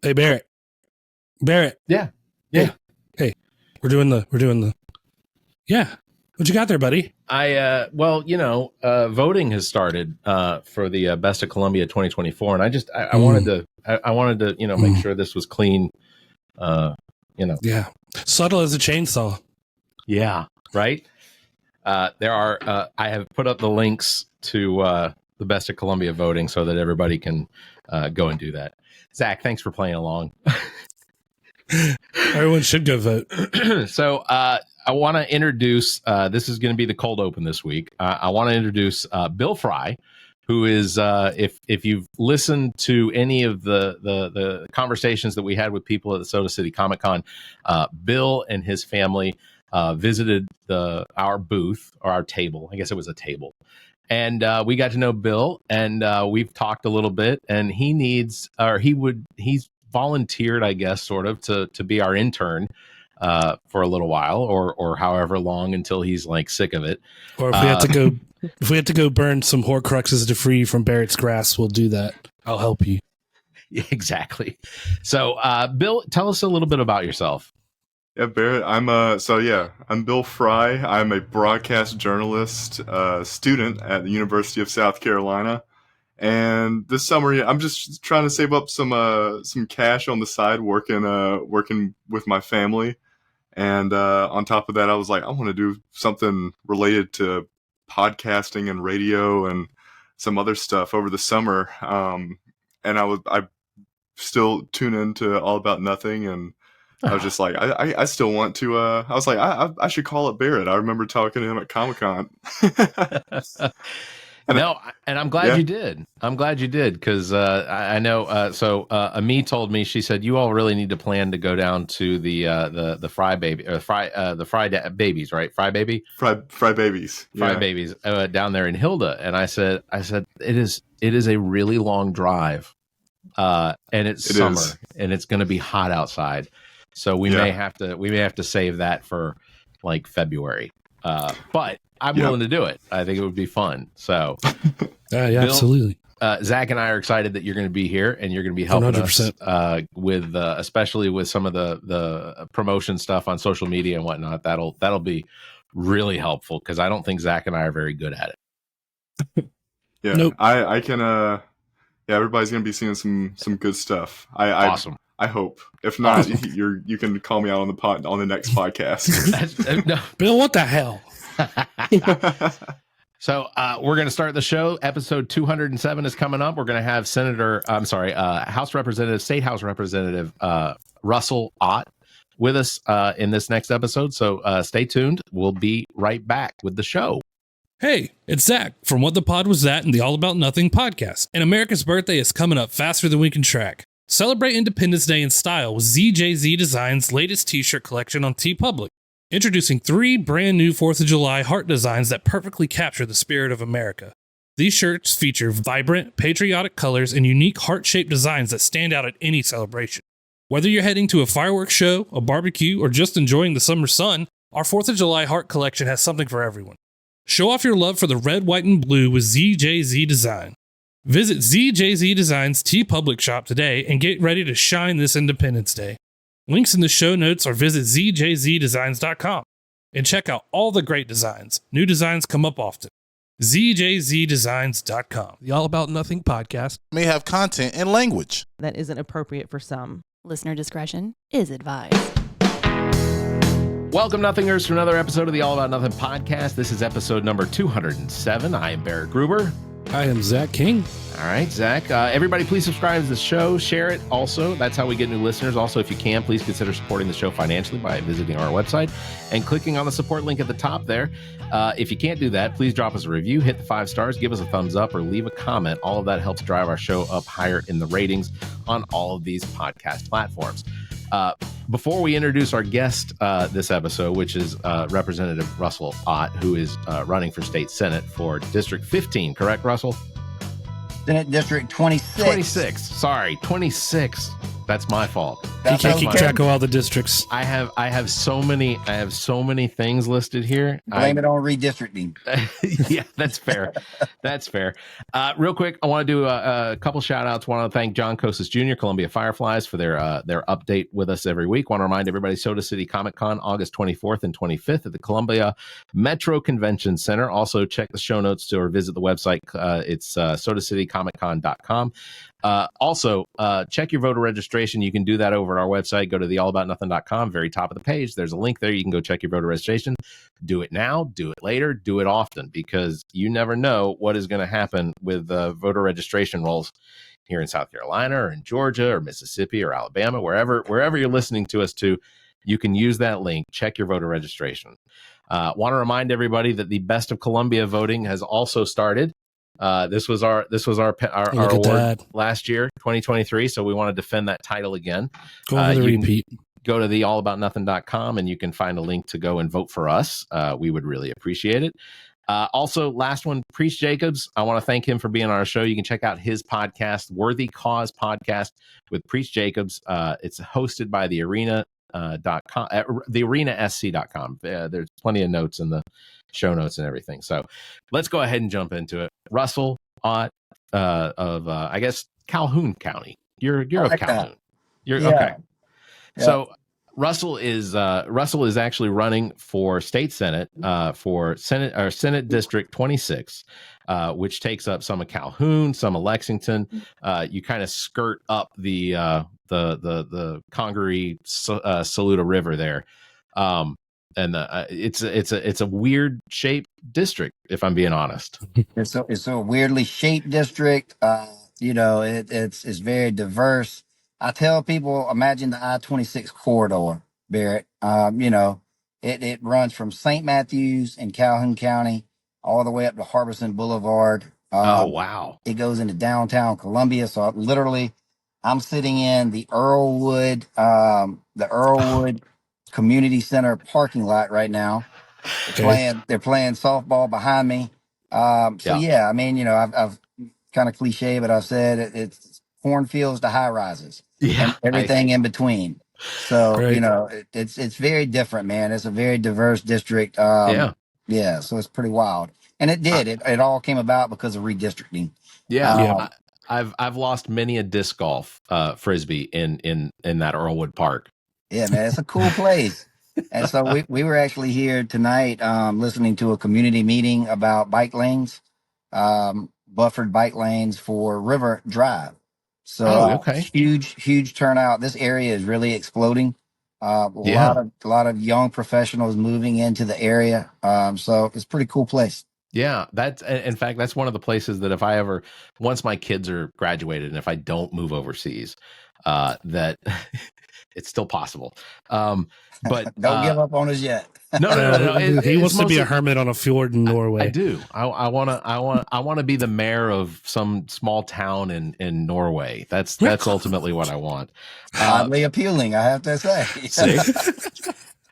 Hey, Barrett. Yeah. Hey, we're doing the. Yeah. What you got there, buddy? Voting has started for the Best of Columbia 2024, and I wanted to make sure this was clean. Yeah, subtle as a chainsaw. Yeah, right. There are. I have put up the links to the Best of Columbia voting so that everybody can go and do that. Zach, thanks for playing along. Everyone should go vote. So I want to introduce. This is going to be the cold open this week. I want to introduce Bill Frye, who is, if you've listened to any of the conversations that we had with people at the Soda City Comic Con, Bill and his family visited our booth, or our table. I guess it was a table. And we got to know Bill, and we've talked a little bit, and he's volunteered, I guess, sort of to be our intern for a little while, or however long until he's like sick of it. Or if we have to go burn some Horcruxes to free from Barrett's grass, we'll do that. I'll help you. Yeah, exactly. So, Bill, tell us a little bit about yourself. Yeah, Barrett, I'm Bill Frye. I'm a broadcast journalist student at the University of South Carolina. And this summer, I'm just trying to save up some cash on the side, working with my family. And on top of that, I was like, I want to do something related to podcasting and radio and some other stuff over the summer. And I still tune into All About Nothing, and I was just like, I still want to. I was like, I should call it Barrett. I remember talking to him at Comic-Con. No, and I'm glad you did. I'm glad you did, because I know. So Ami told me, she said, you all really need to plan to go down to the Fry baby, or the Fry babies, right? Fry baby, Fry babies, Fry babies down there in Hilda. And I said, it is a really long drive, and it's summer, and it's going to be hot outside. So we may have to save that for like February. But I'm willing to do it. I think it would be fun. So, Bill, absolutely. Zach and I are excited that you're going to be here, and you're going to be helping 100%. Us with, especially with some of the promotion stuff on social media and whatnot. That'll be really helpful, because I don't think Zach and I are very good at it. Yeah, nope. I can. Everybody's going to be seeing some good stuff. Awesome. I hope. If not, you can call me out on the next podcast. No. Bill, what the hell? So we're going to start the show. Episode 207 is coming up. We're going to have State House Representative Russell Ott with us in this next episode. So stay tuned. We'll be right back with the show. Hey, it's Zach from What the Pod Was That and the All About Nothing podcast. And America's birthday is coming up faster than we can track. Celebrate Independence Day in style with ZJZ Designs' latest t-shirt collection on TeePublic. Introducing 3 brand new 4th of July heart designs that perfectly capture the spirit of America. These shirts feature vibrant, patriotic colors and unique heart-shaped designs that stand out at any celebration. Whether you're heading to a fireworks show, a barbecue, or just enjoying the summer sun, our 4th of July heart collection has something for everyone. Show off your love for the red, white, and blue with ZJZ Design. Visit ZJZ Design's TeePublic shop today and get ready to shine this Independence Day. Links in the show notes, or visit ZJZDesigns.com and check out all the great designs. New designs come up often. ZJZDesigns.com. The All About Nothing podcast may have content and language that isn't appropriate for some. Listener discretion is advised. Welcome, Nothingers, to another episode of the All About Nothing podcast. This is episode number 207. I am Barrett Gruber. I am Zach King. All right, Zach. Everybody, please subscribe to the show. Share it also. That's how we get new listeners. Also, if you can, please consider supporting the show financially by visiting our website and clicking on the support link at the top there. If you can't do that, please drop us a review, hit the 5 stars, give us a thumbs up, or leave a comment. All of that helps drive our show up higher in the ratings on all of these podcast platforms. Before we introduce our guest this episode, which is Representative Russell Ott, who is running for State Senate for District 15, correct, Russell? Senate District 26. 26. Sorry, 26. That's my fault. He That's can't keep fine. track of all the districts. I have so many things listed here. Blame it on redistricting. Yeah, that's fair. That's fair. Real quick, I want to do a couple shout outs. Want to thank John Cosas Jr., Columbia Fireflies, for their update with us every week. Want to remind everybody, Soda City Comic Con, August 24th and 25th at the Columbia Metro Convention Center. Also, check the show notes or visit the website. It's sodacitycomiccon.com. Also, check your voter registration. You can do that over at our website. Go to theallaboutnothing.com, very top of the page. There's a link there. You can go check your voter registration. Do it now, do it later, do it often, because you never know what is going to happen with voter registration rolls here in South Carolina or in Georgia or Mississippi or Alabama, wherever you're listening to us to. You can use that link. Check your voter registration. Want to remind everybody that the Best of Columbia voting has also started. This was our award last year, 2023. So we want to defend that title again. Go over the repeat. Go to theallaboutnothing.com and you can find a link to go and vote for us. We would really appreciate it. Also, last one, Priest Jacobs. I want to thank him for being on our show. You can check out his podcast, Worthy Cause Podcast with Priest Jacobs. It's hosted by the Arena. thearenasc.com. There's plenty of notes in the show notes and everything. So let's go ahead and jump into it. Russell Ott of I guess Calhoun County. You're of Calhoun. You're okay. Yeah. So Russell is actually running for state senate for Senate District 26, which takes up some of Calhoun, some of Lexington. You kind of skirt up the Congaree Saluda River there, and it's a weird shaped district, if I'm being honest. It's a weirdly shaped district. It's very diverse. I tell people, imagine the I-26 corridor, Barrett. It runs from St. Matthews in Calhoun County all the way up to Harbison Boulevard. Oh, wow. It goes into downtown Columbia. So literally, I'm sitting in the Earlwood Community Center parking lot right now. Okay. They're playing softball behind me. I've kind of cliche, but I've said it's cornfields to high rises. Yeah, and everything in between. So, Great. it's very different, man. It's a very diverse district. Yeah. So it's pretty wild. And it all came about because of redistricting. Yeah. I've lost many a disc golf frisbee in that Earlwood Park. Yeah, man, it's a cool place. And so we were actually here tonight listening to a community meeting about bike lanes, buffered bike lanes for River Drive. So huge turnout. This area is really exploding. A lot of young professionals moving into the area. So it's a pretty cool place. Yeah, that's one of the places that once my kids are graduated and if I don't move overseas, that it's still possible. But don't give up on us yet. No. He wants to be a hermit on a fjord in Norway. I do. I want to be the mayor of some small town in Norway. That's ultimately what I want. Oddly appealing, I have to say.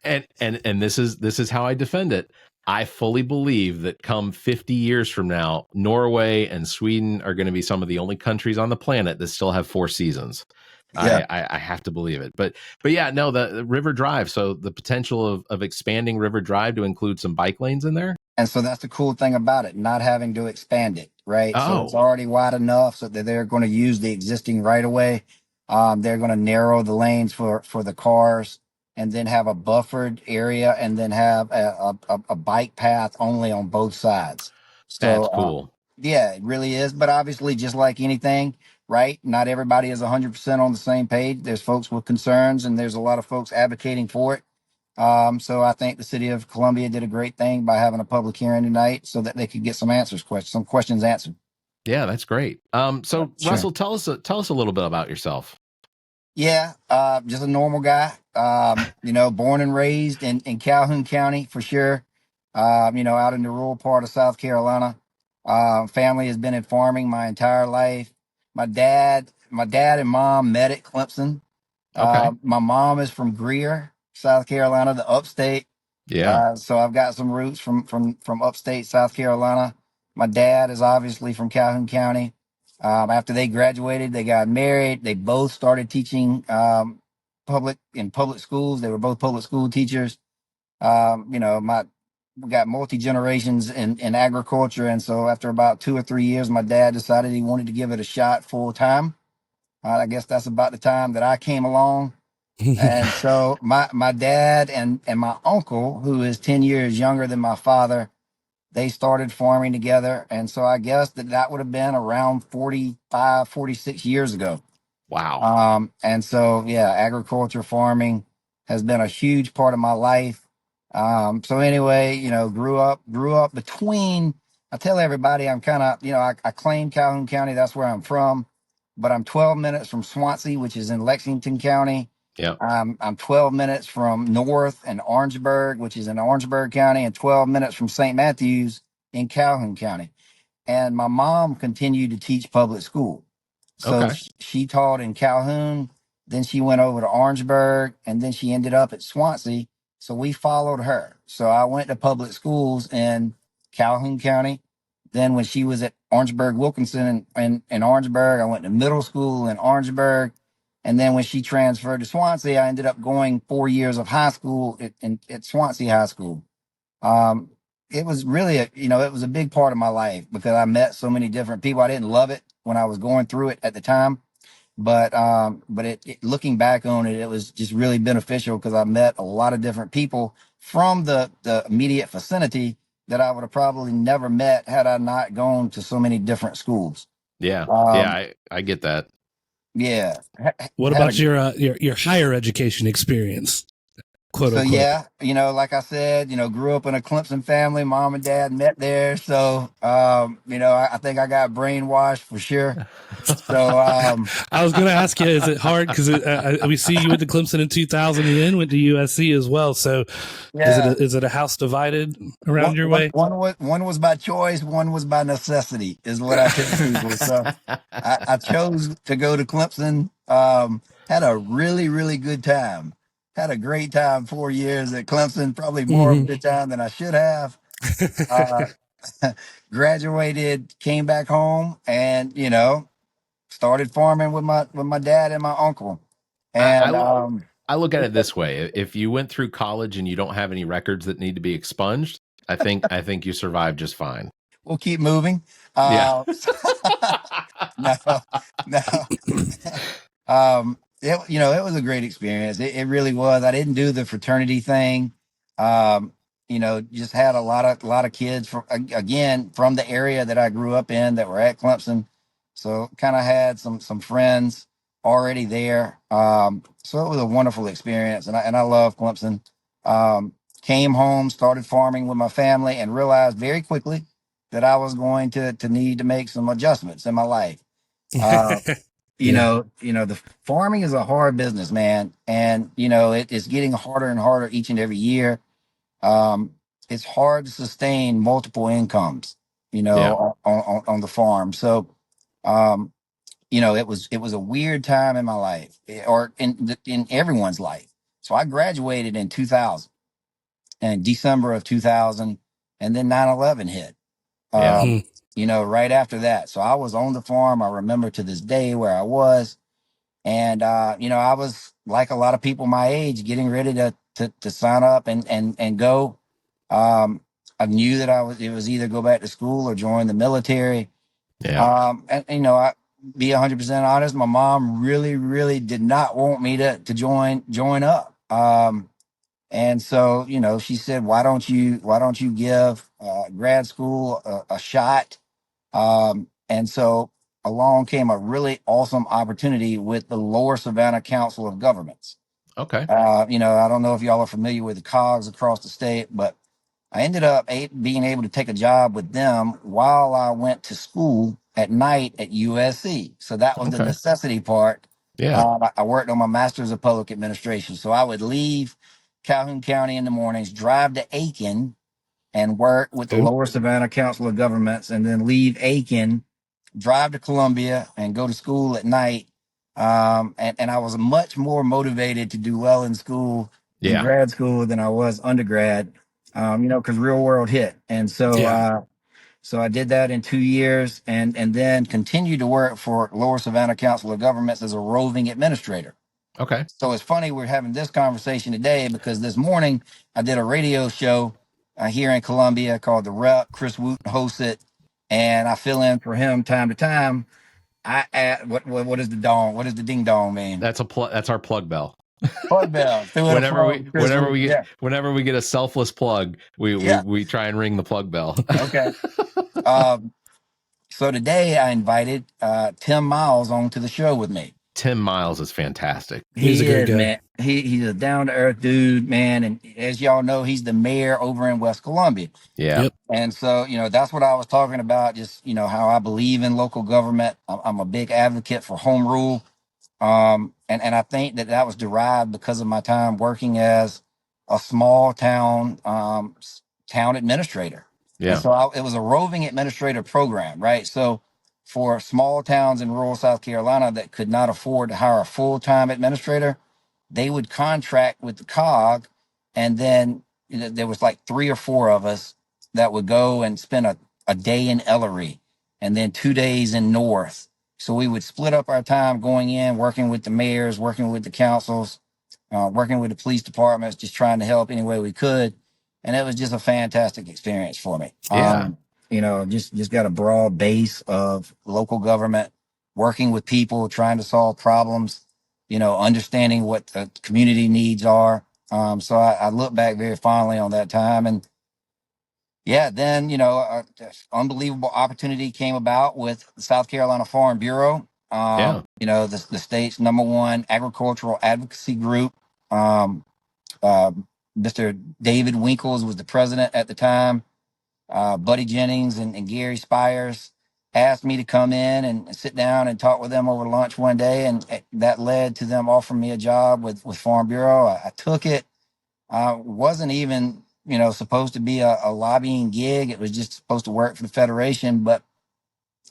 and this is how I defend it. I fully believe that come 50 years from now, Norway and Sweden are going to be some of the only countries on the planet that still have 4 seasons. Yeah. I have to believe it. But yeah, no, the River Drive. So the potential of expanding River Drive to include some bike lanes in there. And so that's the cool thing about it, not having to expand it, right? Oh. So it's already wide enough so that they're going to use the existing right of way. They're going to narrow the lanes for the cars and then have a buffered area and then have a bike path only on both sides. So that's cool. Yeah, it really is. But obviously, just like anything, right? Not everybody is 100% on the same page. There's folks with concerns and there's a lot of folks advocating for it. So I think the city of Columbia did a great thing by having a public hearing tonight so that they could get some questions answered. Yeah, that's great. So sure. Russell, tell us a little bit about yourself. Yeah, just a normal guy. Born and raised in Calhoun County for sure. Out in the rural part of South Carolina. Family has been in farming my entire life. My dad and mom met at Clemson. Okay. My mom is from Greer, South Carolina, the upstate. Yeah. So I've got some roots from upstate South Carolina. My dad is obviously from Calhoun County. After they graduated, they got married. They both started teaching public schools. They were both public school teachers. You know, we got multi generations in agriculture, and so after about 2 or 3 years, my dad decided he wanted to give it a shot full time. I guess that's about the time that I came along. And so my dad and my uncle, who is 10 years younger than my father, they started farming together. And so I guess that would have been around 45, 46 years ago. Wow. And so, yeah, agriculture, farming has been a huge part of my life. So anyway, you know, grew up between, I tell everybody I'm kind of, you know, I claim Calhoun County. That's where I'm from, but I'm 12 minutes from Swansea, which is in Lexington County. Yeah. I'm 12 minutes from North and Orangeburg, which is in Orangeburg County, and 12 minutes from St. Matthews in Calhoun County. And my mom continued to teach public school. So Okay. she taught in Calhoun, then she went over to Orangeburg, and then she ended up at Swansea. So we followed her. So I went to public schools in Calhoun County. Then when she was at Orangeburg Wilkinson in Orangeburg, I went to middle school in Orangeburg. And then when she transferred to Swansea, I ended up going 4 years of high school at Swansea High School. Um, it was really it was a big part of my life because I met so many different people. I didn't love it when I was going through it at the time, but looking back on it, it was just really beneficial because I met a lot of different people from the immediate vicinity that I would have probably never met had I not gone to so many different schools. Yeah. Um, I get that. yeah. What Had about your higher education experience? Quote So unquote. yeah, like I said, grew up in a Clemson family. Mom and dad met there. So, I think I got brainwashed for sure. So, I was going to ask you, is it hard? Because we see you went to Clemson in 2000 and then went to USC as well. So yeah, is it a house divided around your way? one was by choice, one was by necessity, is what I tell people. So I chose to go to Clemson. Had a really, really good time. Had a great time 4 years at Clemson, probably more of a good time than I should have. Uh, Graduated, came back home, and started farming with my dad and my uncle. And I look at it this way: if you went through college and you don't have any records that need to be expunged, I think you survived just fine. we'll keep moving. Yeah. No, no. It was a great experience. It really was. I didn't do the fraternity thing. Just had a lot of kids from the area that I grew up in that were at Clemson. So kind of had some friends already there. So it was a wonderful experience, and I love Clemson. Came home, started farming with my family, and realized very quickly that I was going to need to make some adjustments in my life. The farming is a hard business, man. And, it's getting harder and harder each and every year. It's hard to sustain multiple incomes, on the farm. So, it was a weird time in my life or in everyone's life. So I graduated in 2000 and December of 2000, and then 9/11 hit. Yeah. Right after that. So I was on the farm. I remember to this day where I was. And, I was like a lot of people my age getting ready to sign up and go. I knew that it was either go back to school or join the military. Yeah. I be 100% honest. My mom really, really did not want me to join up. And so, she said, why don't you give grad school a shot? And so along came a really awesome opportunity with the Lower Savannah Council of Governments. Okay. I don't know if y'all are familiar with the COGS across the state, but I ended up being able to take a job with them while I went to school at night at USC. So that was the Okay. necessity part. Yeah. I worked on my master's of public administration. So I would leave Calhoun County in the mornings, drive to Aiken and work with the Ooh. Lower Savannah Council of Governments, and then leave Aiken, drive to Columbia, and go to school at night. And I was much more motivated to do well in school, in Yeah. grad school, than I was undergrad, because real world hit. And so, Yeah. so I did that in 2 years, and then continued to work for Lower Savannah Council of Governments as a roving administrator. Okay. So it's funny we're having this conversation today because this morning I did a radio show here in Columbia called The Rep. Chris Wooten hosts it, and I fill in for him time to time. I add what is the dong? What does the ding dong mean? That's our plug bell. Plug bell. Threw in a plug. Chris Wooten. Yeah. Whenever we get a selfless plug, Yeah. we try and ring the plug bell. Okay. So today I invited Tim Miles onto the show with me. Tim Miles is fantastic. He's a He great is, guy. man. He's a down to earth dude, man. And as y'all know, he's the mayor over in West Columbia. Yeah. Yep. And so, that's what I was talking about. Just, how I believe in local government. I'm a big advocate for home rule. And I think that was derived because of my time working as a small town, town administrator. Yeah. And so it was a roving administrator program, right? So for small towns in rural South Carolina that could not afford to hire a full-time administrator, they would contract with the COG. And then there was like 3 or 4 of us that would go and spend a day in Ellery and then 2 days in North. So we would split up our time going in, working with the mayors, working with the councils, working with the police departments, just trying to help any way we could. And it was just a fantastic experience for me. Yeah. Just got a broad base of local government, working with people, trying to solve problems, understanding what the community needs are. So I look back very fondly on that time. And yeah, then, unbelievable opportunity came about with the South Carolina Farm Bureau. Yeah. The state's #1 agricultural advocacy group. Uh, Mr. David Winkles was the president at the time. Buddy Jennings and Gary Spires asked me to come in and sit down and talk with them over lunch one day. And that led to them offering me a job with Farm Bureau. I took it. Wasn't even, supposed to be a lobbying gig. It was just supposed to work for the Federation, but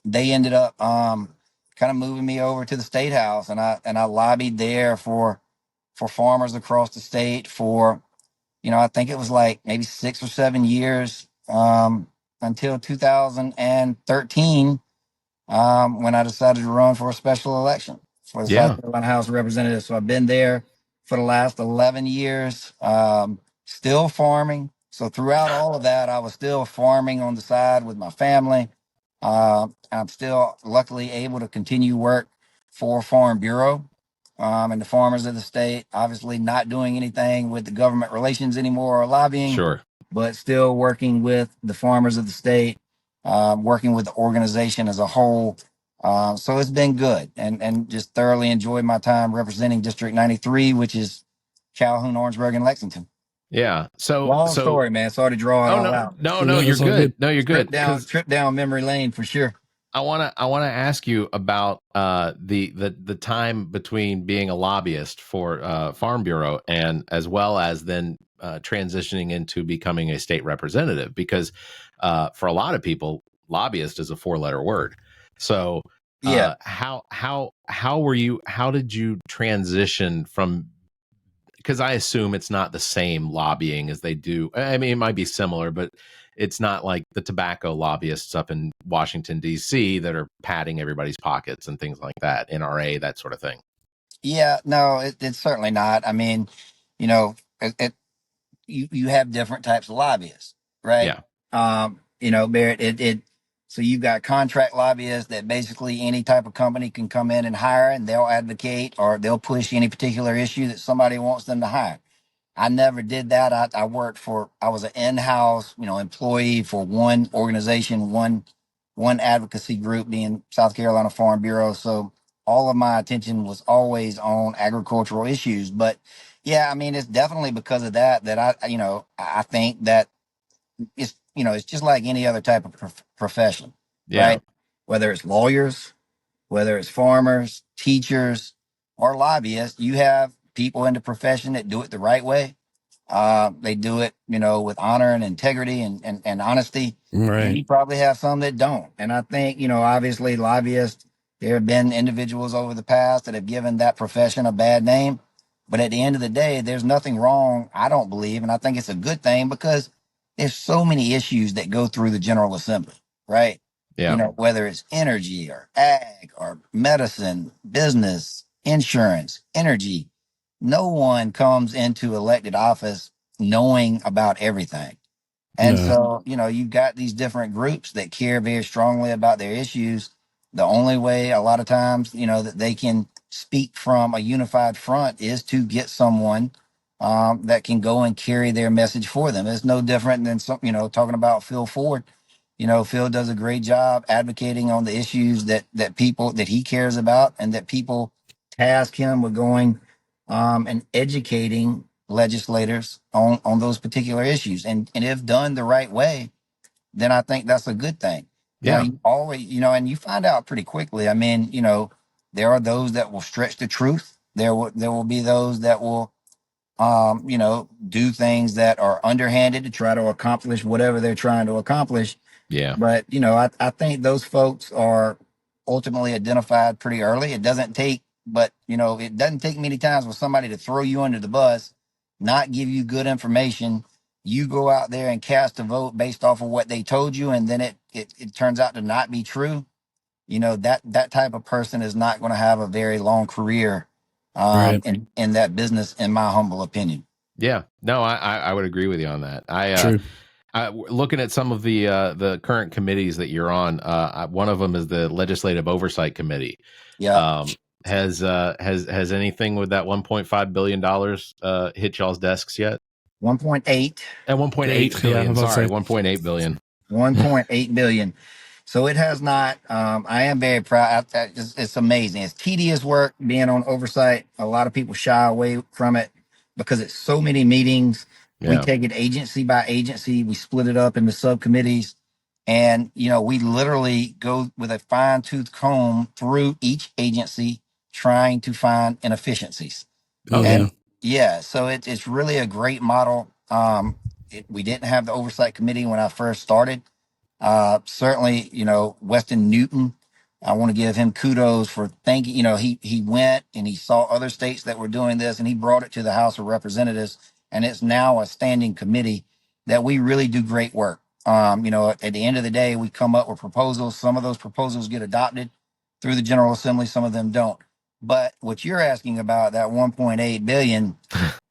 they ended up kind of moving me over to the State House, and I lobbied there for farmers across the state for, I think it was like maybe 6 or 7 years until 2013 when I decided to run for a special election for the Yeah. South Carolina House of Representatives. So I've been there for the last 11 years, still farming. So throughout all of that, I was still farming on the side with my family. I'm still luckily able to continue work for Farm Bureau and the farmers of the state. Obviously not doing anything with the government relations anymore or lobbying, Sure. but still working with the farmers of the state, working with the organization as a whole. So it's been good and just thoroughly enjoyed my time representing District 93, which is Calhoun, Orangeburg, and Lexington. Yeah. Long story, man. Sorry to draw it all out. No, No, you're it's all good. good. No, you're good. Trip down memory lane for sure. I want to ask you about the time between being a lobbyist for Farm Bureau and as well as then transitioning into becoming a state representative, because for a lot of people, lobbyist is a 4-letter word. So Yeah. how were you? How did you transition from? Because I assume it's not the same lobbying as they do. I mean, it might be similar, but it's not like the tobacco lobbyists up in Washington, D.C. that are padding everybody's pockets and things like that, NRA, that sort of thing. Yeah, no, it's certainly not. I mean, you have different types of lobbyists, right? Yeah. Barrett, so you've got contract lobbyists that basically any type of company can come in and hire, and they'll advocate or they'll push any particular issue that somebody wants them to hire. I never did that. I was an in-house, employee for one organization, one advocacy group, being South Carolina Farm Bureau. So all of my attention was always on agricultural issues. But yeah, I mean, it's definitely because of that I think that it's just like any other type of profession, Yeah. right? Whether it's lawyers, whether it's farmers, teachers, or lobbyists, you have people in the profession that do it the right way. They do it, with honor and integrity and honesty. Right. And you probably have some that don't. And I think, obviously lobbyists, there have been individuals over the past that have given that profession a bad name. But at the end of the day, there's nothing wrong, I don't believe. And I think it's a good thing because there's so many issues that go through the General Assembly, right? Yeah. Whether it's energy or ag or medicine, business, insurance, energy, no one comes into elected office knowing about everything. And No. so, you've got these different groups that care very strongly about their issues. The only way, a lot of times, that they can speak from a unified front is to get someone that can go and carry their message for them. It's no different than talking about Phil Ford. Phil does a great job advocating on the issues that he cares about, and that people task him with going and educating legislators on those particular issues. And if done the right way, then I think that's a good thing. Now, Yeah. you always, and you find out pretty quickly. I mean, there are those that will stretch the truth. There will be those that will, do things that are underhanded to try to accomplish whatever they're trying to accomplish. Yeah. But, I think those folks are ultimately identified pretty early. It doesn't take many times for somebody to throw you under the bus, not give you good information. You go out there and cast a vote based off of what they told you, and then it turns out to not be true. That type of person is not going to have a very long career Right. in that business, in my humble opinion. Yeah. No, I would agree with you on that. True. Looking at some of the current committees that you're on, one of them is the Legislative Oversight Committee. Yeah. Has anything with that $1.5 billion hit y'all's desks yet? 1.8. At 1.8 billion. Yeah, Sorry, 1.8 billion. 1.8 billion. So it has not. I am very proud. It's amazing. It's tedious work being on oversight. A lot of people shy away from it because it's so many meetings. We Yeah. take it agency by agency. We split it up into subcommittees, and we literally go with a fine tooth comb through each agency, trying to find inefficiencies. Oh, And yeah. so it's really a great model. We didn't have the oversight committee when I first started. Certainly, Weston Newton, I want to give him kudos for thinking. He went and he saw other states that were doing this, and he brought it to the House of Representatives, and it's now a standing committee that we really do great work. At the end of the day, we come up with proposals. Some of those proposals get adopted through the General Assembly, some of them don't. But what you're asking about, that 1.8 billion,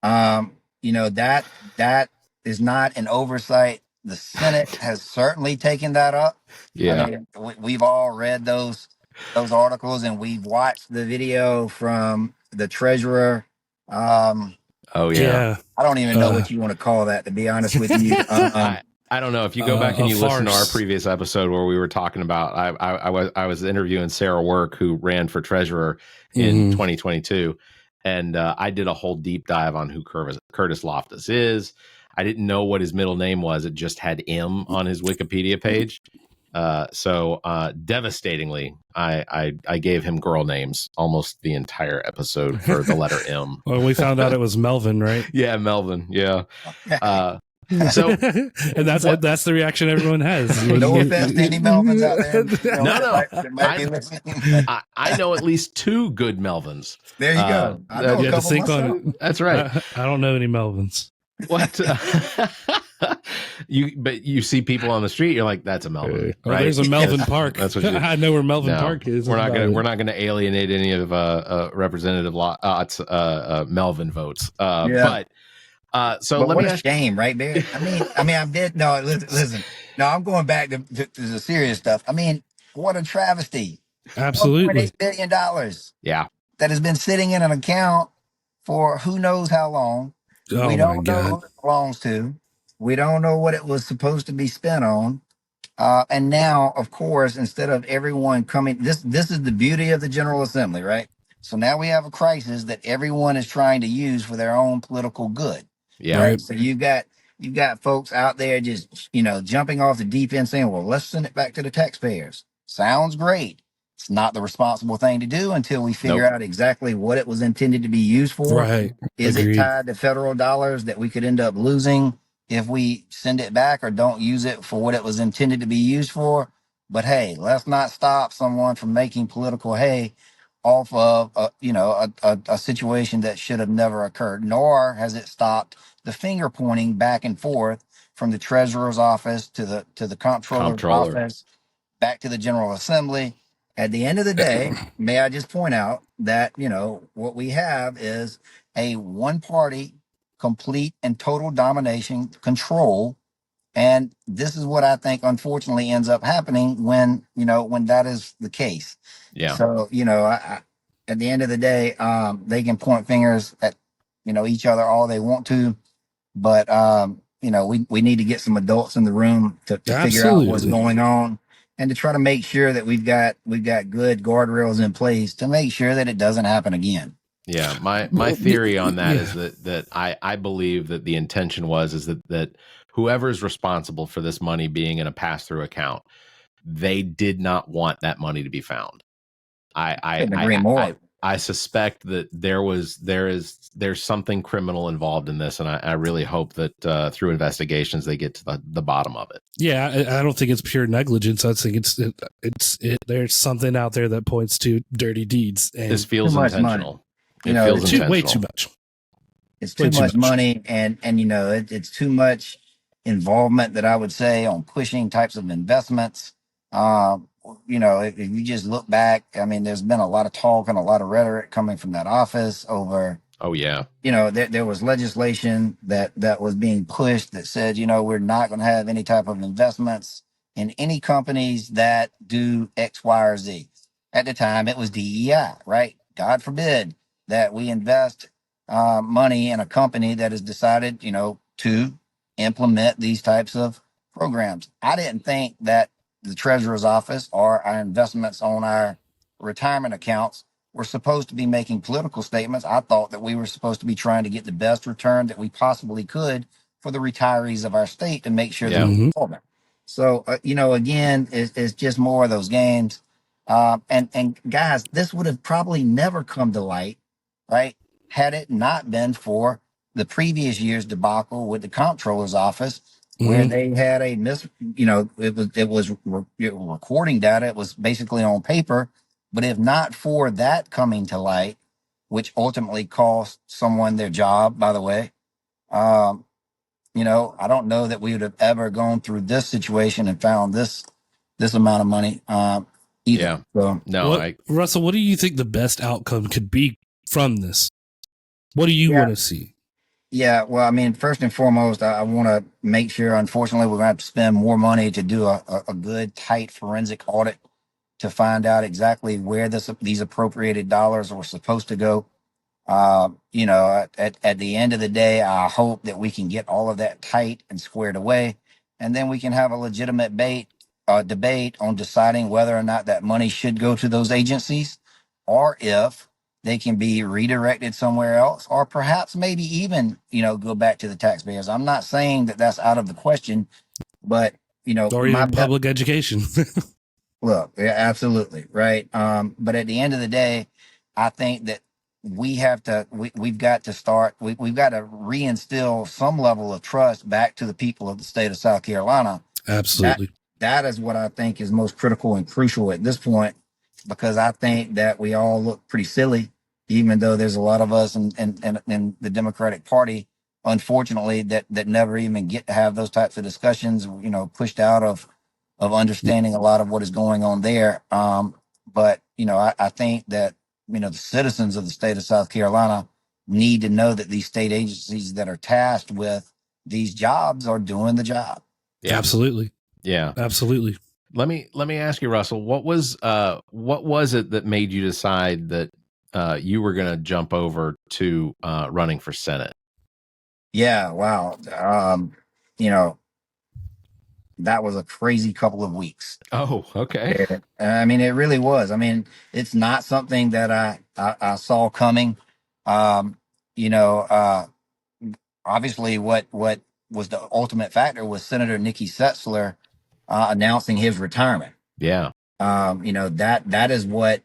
that is not an oversight. The Senate has certainly taken that up. Yeah. I mean, we've all read those articles, and we've watched the video from the treasurer. Oh yeah. Yeah. I don't even know what you want to call that, to be honest with you. I don't know if you go back and you listen to our previous episode where we were talking about, I was interviewing Sarah Work, who ran for treasurer in 2022. And I did a whole deep dive on who Curtis Loftus is. I didn't know what his middle name was. It just had M on his Wikipedia page. So devastatingly, I gave him girl names almost the entire episode for the letter M. Well, we found out it was Melvin, right? Yeah, Melvin. Yeah. So, and that's the reaction everyone has. No offense to any Melvins out there. No. I know at least two good Melvins. There you go. I know a couple myself. That's right. I don't know any Melvins. What? But you see people on the street, you're like, that's a Melvin, right? Well, there's a Melvin Park. That's what I know where Melvin Park is. We're not gonna alienate any of Representative Melvin votes. But let me ask. Shame, right, Barry? I mean, I did. No, listen. No, I'm going back to the serious stuff. I mean, what a travesty! Absolutely, $1.8 billion. Yeah, that has been sitting in an account for who knows how long. Oh, we don't know who it belongs to. We don't know what it was supposed to be spent on. And now, of course, instead of everyone coming, this is the beauty of the General Assembly, right? So now we have a crisis that everyone is trying to use for their own political good. Yeah. Right. So you've got folks out there just, jumping off the deep end saying, well, let's send it back to the taxpayers. Sounds great. It's not the responsible thing to do until we figure out exactly what it was intended to be used for. Right. Is it tied to federal dollars that we could end up losing if we send it back or don't use it for what it was intended to be used for? But hey, let's not stop someone from making political hay off of a situation that should have never occurred, nor has it stopped the finger pointing back and forth from the treasurer's office to the comptroller's office back to the General Assembly. At the end of the day, may I just point out that, what we have is a one party, complete and total domination control. And this is what I think unfortunately ends up happening when, when that is the case. Yeah. So, at the end of the day, they can point fingers at, each other all they want to, but, we need to get some adults in the room to figure out what's Absolutely. going on and to try to make sure that we've got good guardrails in place to make sure that it doesn't happen again. Yeah, my theory on that is that I believe that the intention is that whoever is responsible for this money being in a pass-through account, they did not want that money to be found. Couldn't agree more. I suspect that there's something criminal involved in this, and I really hope that through investigations they get to the bottom of it. Yeah, I don't think it's pure negligence. I think there's something out there that points to dirty deeds. And this feels intentional. It feels intentional. Way too much. It's too much money, and it's too much involvement that I would say on pushing types of investments. If you just look back, I mean, there's been a lot of talk and a lot of rhetoric coming from that office over. Oh yeah. There was legislation that was being pushed that said, we're not going to have any type of investments in any companies that do X, Y, or Z. At the time, it was DEI, right? God forbid that we invest money in a company that has decided, to implement these types of programs. I didn't think that the treasurer's office or our investments on our retirement accounts were supposed to be making political statements. I thought that we were supposed to be trying to get the best return that we possibly could for the retirees of our state to make sure that we're performing. So, again, it's just more of those games. And guys, this would have probably never come to light, right? Had it not been for the previous year's debacle with the comptroller's office, where they had a it was recording data. It was basically on paper, but if not for that coming to light, which ultimately cost someone their job, by the way, I don't know that we would have ever gone through this situation and found this amount of money. Either. Yeah. So, no, Russell, what do you think the best outcome could be from this? What do you want to see? Yeah, well, I mean, first and foremost, I want to make sure, unfortunately, we're going to have to spend more money to do a good, tight forensic audit to find out exactly where these appropriated dollars were supposed to go. At the end of the day, I hope that we can get all of that tight and squared away, and then we can have a legitimate debate on deciding whether or not that money should go to those agencies, or if they can be redirected somewhere else, or perhaps maybe even, go back to the taxpayers. I'm not saying that that's out of the question, but, or even public education. Look, yeah, absolutely. Right. But at the end of the day, I think that we've got to reinstill some level of trust back to the people of the state of South Carolina. Absolutely. That is what I think is most critical and crucial at this point, because I think that we all look pretty silly, even though there's a lot of us in the Democratic Party, unfortunately, that never even get to have those types of discussions, pushed out of understanding a lot of what is going on there. But, I think that, the citizens of the state of South Carolina need to know that these state agencies that are tasked with these jobs are doing the job. Yeah. Absolutely. Yeah, absolutely. Let me ask you, Russell, what was it that made you decide that you were going to jump over to running for Senate? Yeah, wow. That was a crazy couple of weeks. Oh, okay. Yeah. I mean, it really was. I mean, it's not something that I saw coming. Obviously what was the ultimate factor was Senator Nikki Setzler announcing his retirement. Yeah. That is what,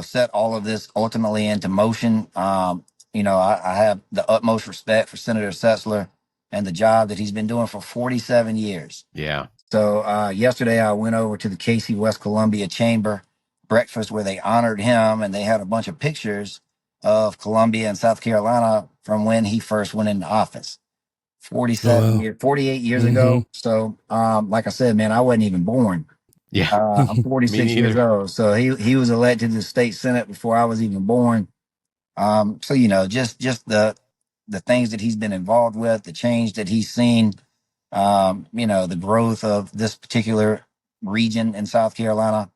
set all of this ultimately into motion. I have the utmost respect for Senator Setzler and the job that he's been doing for 47 years. Yeah. So yesterday I went over to the Casey West Columbia Chamber breakfast where they honored him, and they had a bunch of pictures of Columbia and South Carolina from when he first went into office. 48 years ago. So, like I said, man, I wasn't even born. Yeah. I'm 46 years old. So he was elected to the state Senate before I was even born. So, you know, just the things that he's been involved with, the change that he's seen, you know, the growth of this particular region in South Carolina,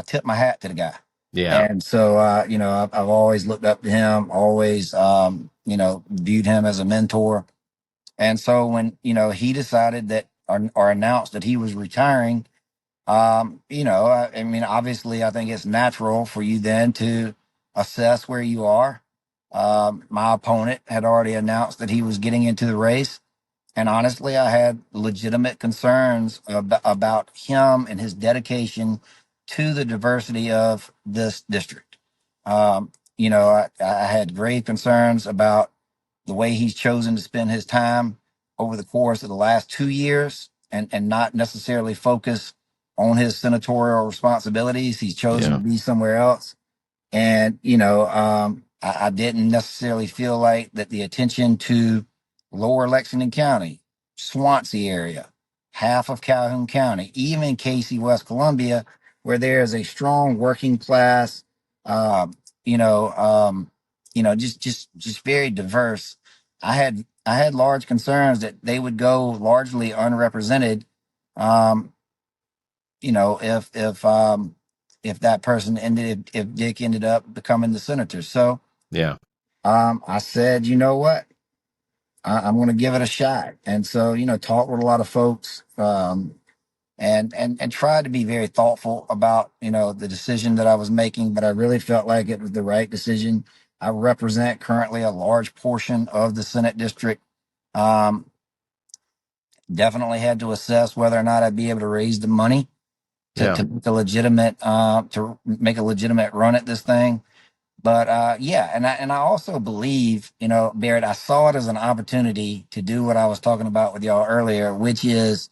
tip my hat to the guy. Yeah. And so, you know, I've always looked up to him, always, you know, viewed him as a mentor. And so when, you know, he decided that or announced that he was retiring, you know, I mean, obviously, I think it's natural for you then to assess where you are. My opponent had already announced that he was getting into the race. And honestly, I had legitimate concerns about him and his dedication to the diversity of this district. You know, I had grave concerns about the way he's chosen to spend his time over the course of the last 2 years and not necessarily focus on his senatorial responsibilities. He's chosen Yeah. to be somewhere else. And, you know, I didn't necessarily feel like that the attention to lower Lexington County, Swansea area, half of Calhoun County, even Casey, West Columbia, where there is a strong working class, um, you know, just very diverse. I had large concerns that they would go largely unrepresented. Um, you know, if that person if Dick ended up becoming the senator. So Yeah. I said, you know what, I'm going to give it a shot. And so, you know, talked with a lot of folks, and tried to be very thoughtful about, you know, the decision that I was making, but I really felt like it was the right decision. I represent currently a large portion of the Senate district. Um, Definitely had to assess whether or not I'd be able to raise the money Yeah. to make a legitimate run at this thing. But yeah, and I also believe, you know, Barrett, I saw it as an opportunity to do what I was talking about with y'all earlier, which is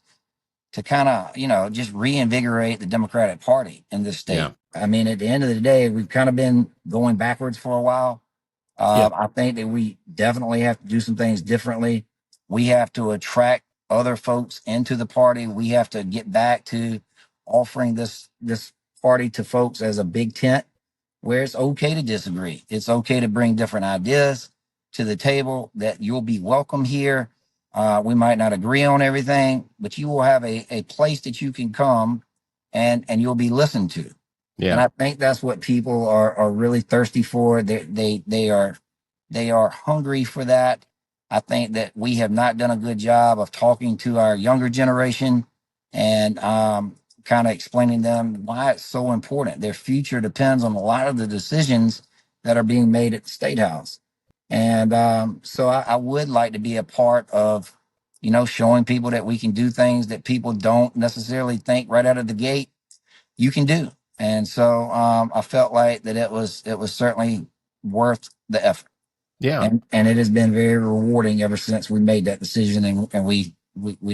to kind of, you know, just reinvigorate the Democratic Party in this Yeah. state. I mean, at the end of the day, we've kind of been going backwards for a while. Yeah. I think that we definitely have to do some things differently. We have to attract other folks into the party. We have to get back to offering this party to folks as a big tent where it's okay to disagree. It's okay to bring different ideas to the table, that you'll be welcome here. We might not agree on everything, but you will have a place that you can come and you'll be listened to. And Yeah. I think that's what people are really thirsty for. They are hungry for that. I think that we have not done a good job of talking to our younger generation and kind of explaining them why it's so important. Their future depends on a lot of the decisions that are being made at the state house. And so I would like to be a part of, you know, showing people that we can do things that people don't necessarily think right out of the gate you can do. And so I felt like that it was certainly worth the effort. Yeah. And it has been very rewarding ever since we made that decision and we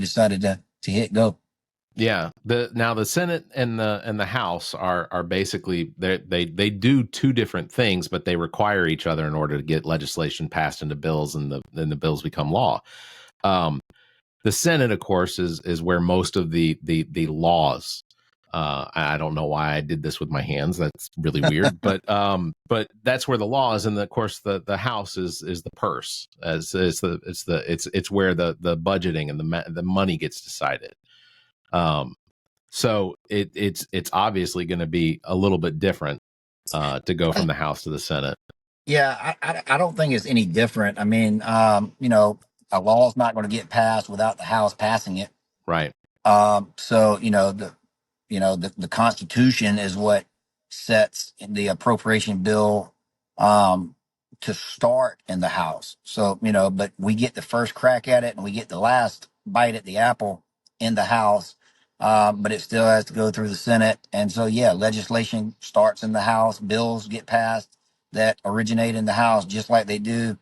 decided to hit go. Yeah. The Senate and the House are basically they do two different things, but they require each other in order to get legislation passed into bills, and the bills become law. The Senate, of course, is where most of the laws. I don't know why I did this with my hands. That's really weird, but that's where the law is, and of course the House is the purse, as it's where the budgeting and the money gets decided. So it's obviously going to be a little bit different to go from the House to the Senate. Yeah, I don't think it's any different. I mean, you know, a law is not going to get passed without the House passing it. Right. So the Constitution is what sets the appropriation bill to start in the House. So, you know, but we get the first crack at it and we get the last bite at the apple in the House. But it still has to go through the Senate. And so, yeah, legislation starts in the House, bills get passed that originate in the House, just like they do,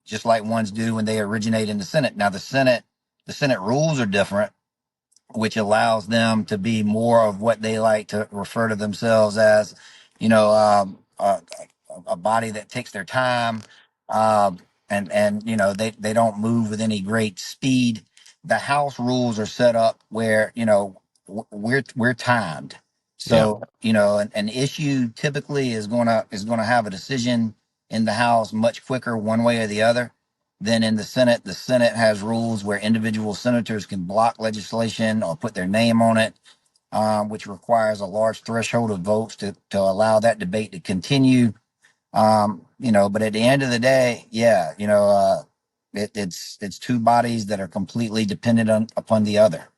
just like ones do when they originate in the Senate. Now, the Senate rules are different, which allows them to be more of what they like to refer to themselves as, you know, a body that takes their time, and you know they don't move with any great speed. The House rules are set up where, you know, we're timed. Yeah. So, you know, an issue typically is gonna have a decision in the House much quicker one way or the other than in the Senate. The Senate has rules where individual senators can block legislation or put their name on it, which requires a large threshold of votes to allow that debate to continue. But at the end of the day, it's two bodies that are completely dependent upon the other.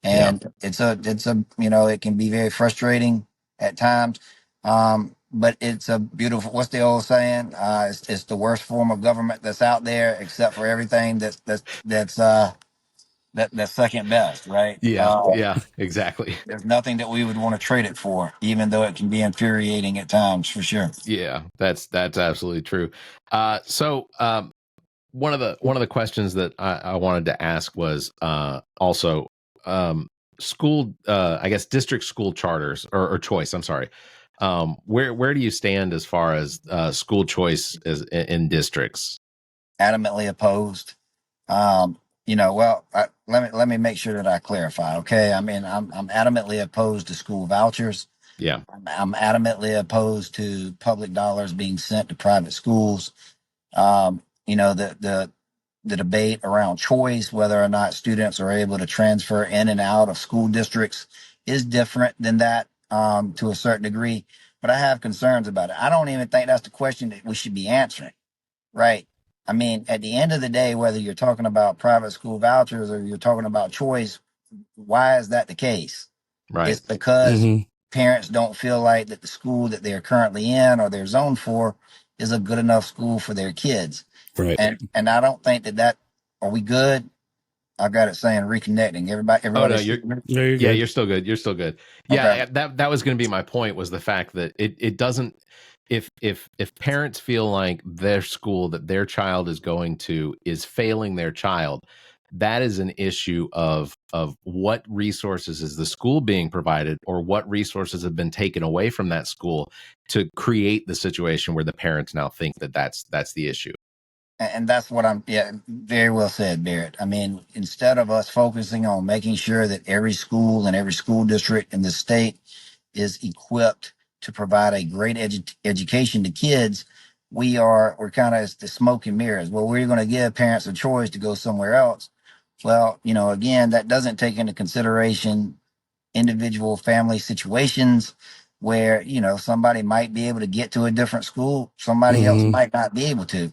And it can be very frustrating at times. But it's a beautiful, what's the old saying? It's the worst form of government that's out there, except for everything that's second best, right? Yeah, exactly. There's nothing that we would want to trade it for, even though it can be infuriating at times, for sure. Yeah, that's absolutely true. One of the questions that I wanted to ask was also school, I guess district school charters or choice. I'm sorry. Where do you stand as far as school choice in districts? Adamantly opposed. Let me make sure that I clarify. Okay, I mean, I'm adamantly opposed to school vouchers. Yeah, I'm adamantly opposed to public dollars being sent to private schools. The debate around choice, whether or not students are able to transfer in and out of school districts, is different than that to a certain degree. But I have concerns about it. I don't even think that's the question that we should be answering, right? I mean, at the end of the day, whether you're talking about private school vouchers or you're talking about choice, why is that the case? right. It's because parents don't feel like that the school that they're currently in or they're zoned for is a good enough school for their kids. Right. And I don't think that are we good? I've got it saying reconnecting. Everybody. Oh no, You're still good. You're still good. Yeah, Okay. that was going to be my point, was the fact that it doesn't, if parents feel like their school that their child is going to is failing their child, that is an issue of what resources is the school being provided, or what resources have been taken away from that school to create the situation where the parents now think that that's the issue. And that's what very well said, Barrett. I mean, instead of us focusing on making sure that every school and every school district in the state is equipped to provide a great education to kids, we're kind of the smoke and mirrors. Well, we're going to give parents a choice to go somewhere else. Well, again, that doesn't take into consideration individual family situations where, somebody might be able to get to a different school, somebody else might not be able to.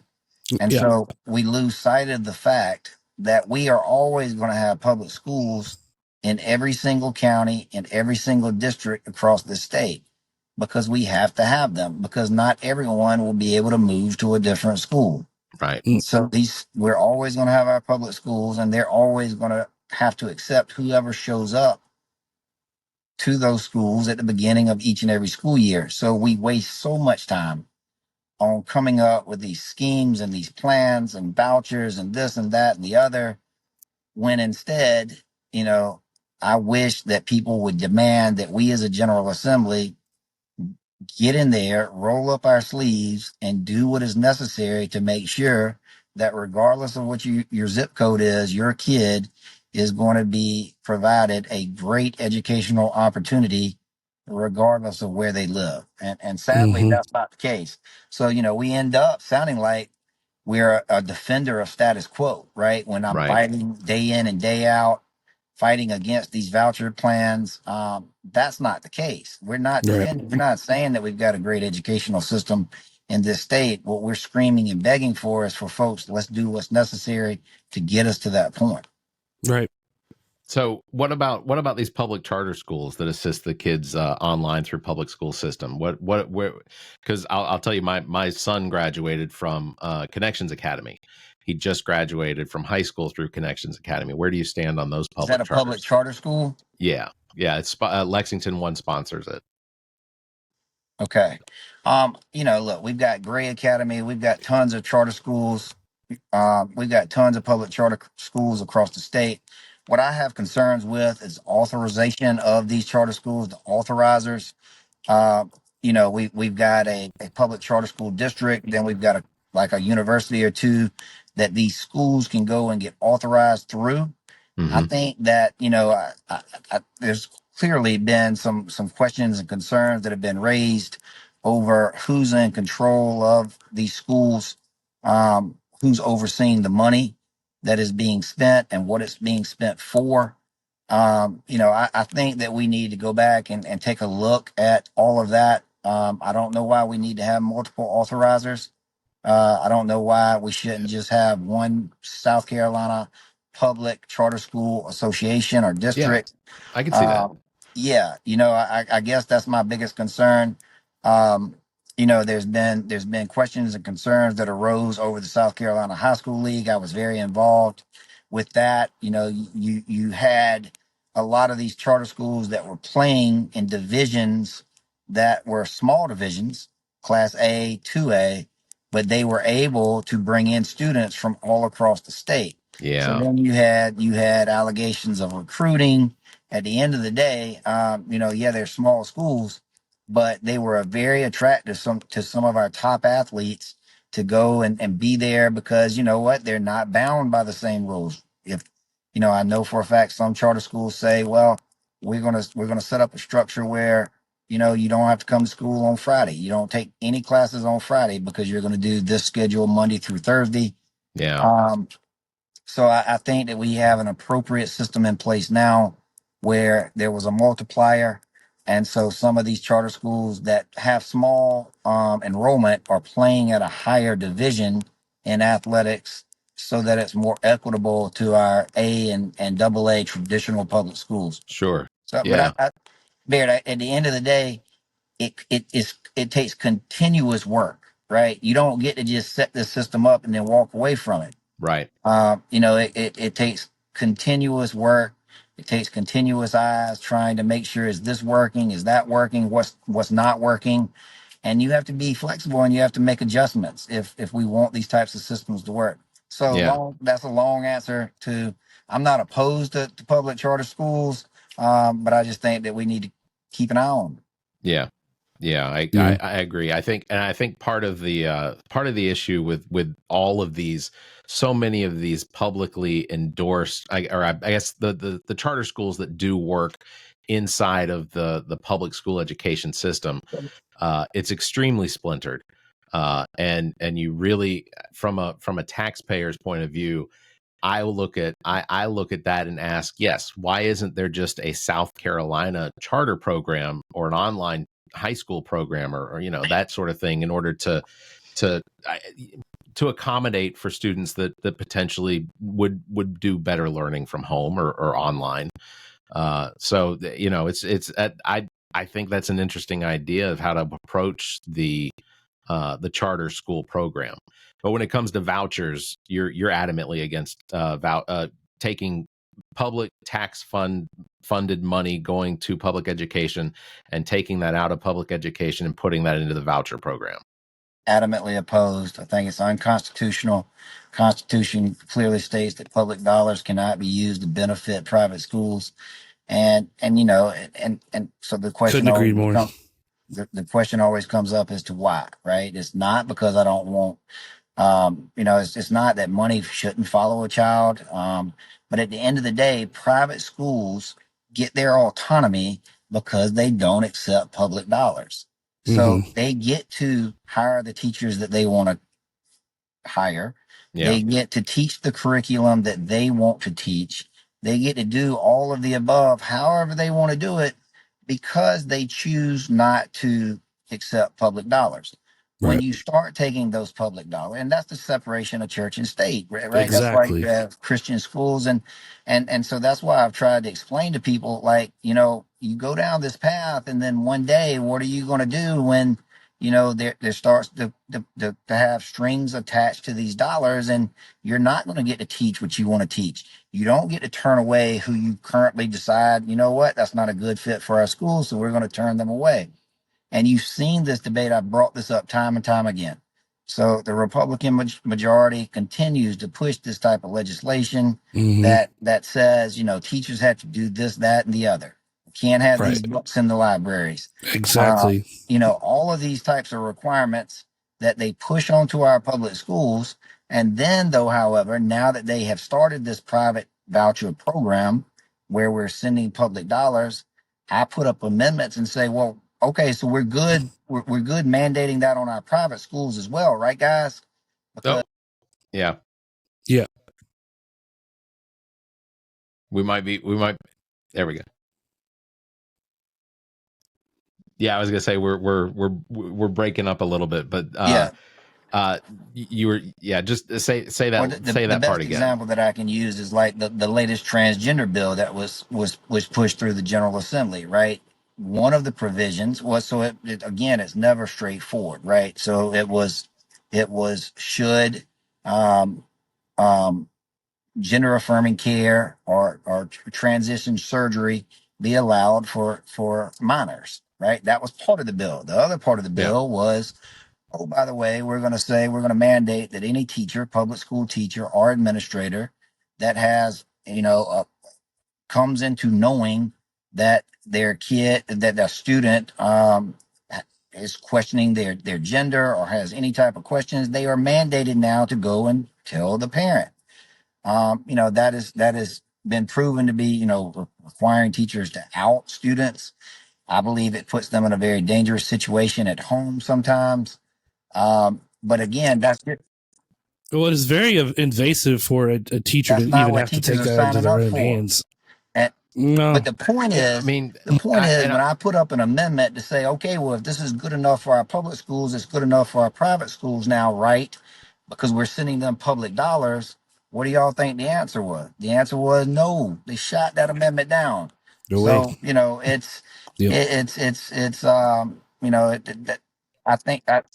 And so we lose sight of the fact that we are always going to have public schools in every single county, in every single district across the state, because we have to have them, because not everyone will be able to move to a different school. Right. So we're always going to have our public schools, and they're always going to have to accept whoever shows up to those schools at the beginning of each and every school year. So we waste so much time on coming up with these schemes and these plans and vouchers and this and that and the other, when instead, I wish that people would demand that we as a General Assembly get in there, roll up our sleeves, and do what is necessary to make sure that regardless of what your zip code is, your kid is going to be provided a great educational opportunity regardless of where they live. And sadly, that's not the case. So, we end up sounding like we're a defender of status quo, right? When I'm fighting day in and day out, fighting against these voucher plans. That's not the case. We're not defending, we're not saying that we've got a great educational system in this state. What we're screaming and begging for is for folks, let's do what's necessary to get us to that point. Right. So what about these public charter schools that assist the kids online through public school system? Where? Because I'll tell you, my son graduated from Connections Academy. He just graduated from high school through Connections Academy. Where do you stand on those public? Is that a public charter school? Yeah. It's Lexington One sponsors it. Okay. Look, we've got Gray Academy. We've got tons of charter schools. We've got tons of public charter schools across the state. What I have concerns with is authorization of these charter schools, the authorizers. We've got a public charter school district, then we've got a university or two that these schools can go and get authorized through. I think that, there's clearly been some questions and concerns that have been raised over who's in control of these schools, who's overseeing the money that is being spent and what it's being spent for. I think that we need to go back and take a look at all of that. I don't know why we need to have multiple authorizers. I don't know why we shouldn't just have one South Carolina Public Charter School Association or district. I can see that. Yeah, I guess that's my biggest concern. There's been questions and concerns that arose over the South Carolina High School League. I was very involved with that. You had a lot of these charter schools that were playing in divisions that were small divisions, Class A, 2A, but they were able to bring in students from all across the state. Yeah. So then you had allegations of recruiting. At the end of the day, they're small schools, but they were very attractive to some of our top athletes to go and be there because you know what? They're not bound by the same rules. If I know for a fact some charter schools say, well, we're gonna set up a structure where you don't have to come to school on Friday. You don't take any classes on Friday because you're going to do this schedule Monday through Thursday. Yeah. So I think that we have an appropriate system in place now where there was a multiplier. And so some of these charter schools that have small enrollment are playing at a higher division in athletics so that it's more equitable to our A and double A traditional public schools. Sure. So, Yeah. but Baird, at the end of the day, it takes continuous work, right? You don't get to just set this system up and then walk away from it. Right. It takes continuous work. It takes continuous eyes trying to make sure, is this working? Is that working? What's not working? And you have to be flexible and you have to make adjustments if we want these types of systems to work. So that's a long answer to, I'm not opposed to public charter schools, but I just think that we need to keep an eye on them. Yeah. Yeah, I agree. I think part of the issue with all of these, so many of these publicly endorsed, I guess the charter schools that do work inside of the public school education system, it's extremely splintered, and you really, from a taxpayer's point of view, I look at that and ask, yes, why isn't there just a South Carolina charter program or an online high school program or that sort of thing in order to accommodate for students that potentially would do better learning from home or online. I think that's an interesting idea of how to approach the charter school program. But when it comes to vouchers, you're adamantly against taking public tax funded money going to public education and taking that out of public education and putting that into the voucher program. Adamantly opposed. I think it's unconstitutional. Constitution clearly states that public dollars cannot be used to benefit private schools. And so the question Couldn't agree more. The question always comes up as to why, right? It's not because I don't want it's not that money shouldn't follow a child. But at the end of the day, private schools get their autonomy because they don't accept public dollars. So they get to hire the teachers that they want to hire. Yeah. They get to teach the curriculum that they want to teach. They get to do all of the above, however they want to do it, because they choose not to accept public dollars. Right. When you start taking those public dollars, and that's the separation of church and state, right? Exactly. That's why you have Christian schools, and so that's why I've tried to explain to people, like, you go down this path, and then one day, what are you going to do when there starts to have strings attached to these dollars, and you're not going to get to teach what you want to teach. You don't get to turn away who you currently decide, that's not a good fit for our school, so we're going to turn them away. And you've seen this debate. I've brought this up time and time again. So the Republican majority continues to push this type of legislation that says, teachers have to do this, that, and the other. Can't have these books in the libraries. Exactly. All of these types of requirements that they push onto our public schools. And then, though, however, now that they have started this private voucher program where we're sending public dollars, I put up amendments and say, well, okay, so we're good. We're good mandating that on our private schools as well, right, guys? Because Oh, yeah. Yeah. We might. There we go. Yeah, I was gonna say we're breaking up a little bit, but yeah, you were just say well, that say the that part best again. example that I can use is like the latest transgender bill that was pushed through the General Assembly, right? One of the provisions was so again, it's never straightforward, right? So it was should um, um, gender affirming care or transition surgery be allowed for minors, right? That was part of the bill. The other part of the Yeah, bill was, oh, by the way, we're going to mandate that any teacher, public school teacher or administrator that has, comes into knowing that their kid, that their student, is questioning their gender or has any type of questions, they are mandated now to go and tell the parent. That has been proven to be, requiring teachers to out students. I believe it puts them in a very dangerous situation at home sometimes. But again, Well, it is very invasive for a teacher to that's not even what have to teachers take are that into signing their up own for. hands. And, No. but the point yeah. I is, mean, when I put up an amendment to say, okay, well, if this is good enough for our public schools, it's good enough for our private schools now, right? Because we're sending them public dollars. What do y'all think the answer was? The answer was no. They shot that amendment down. No way. So Yep. I think that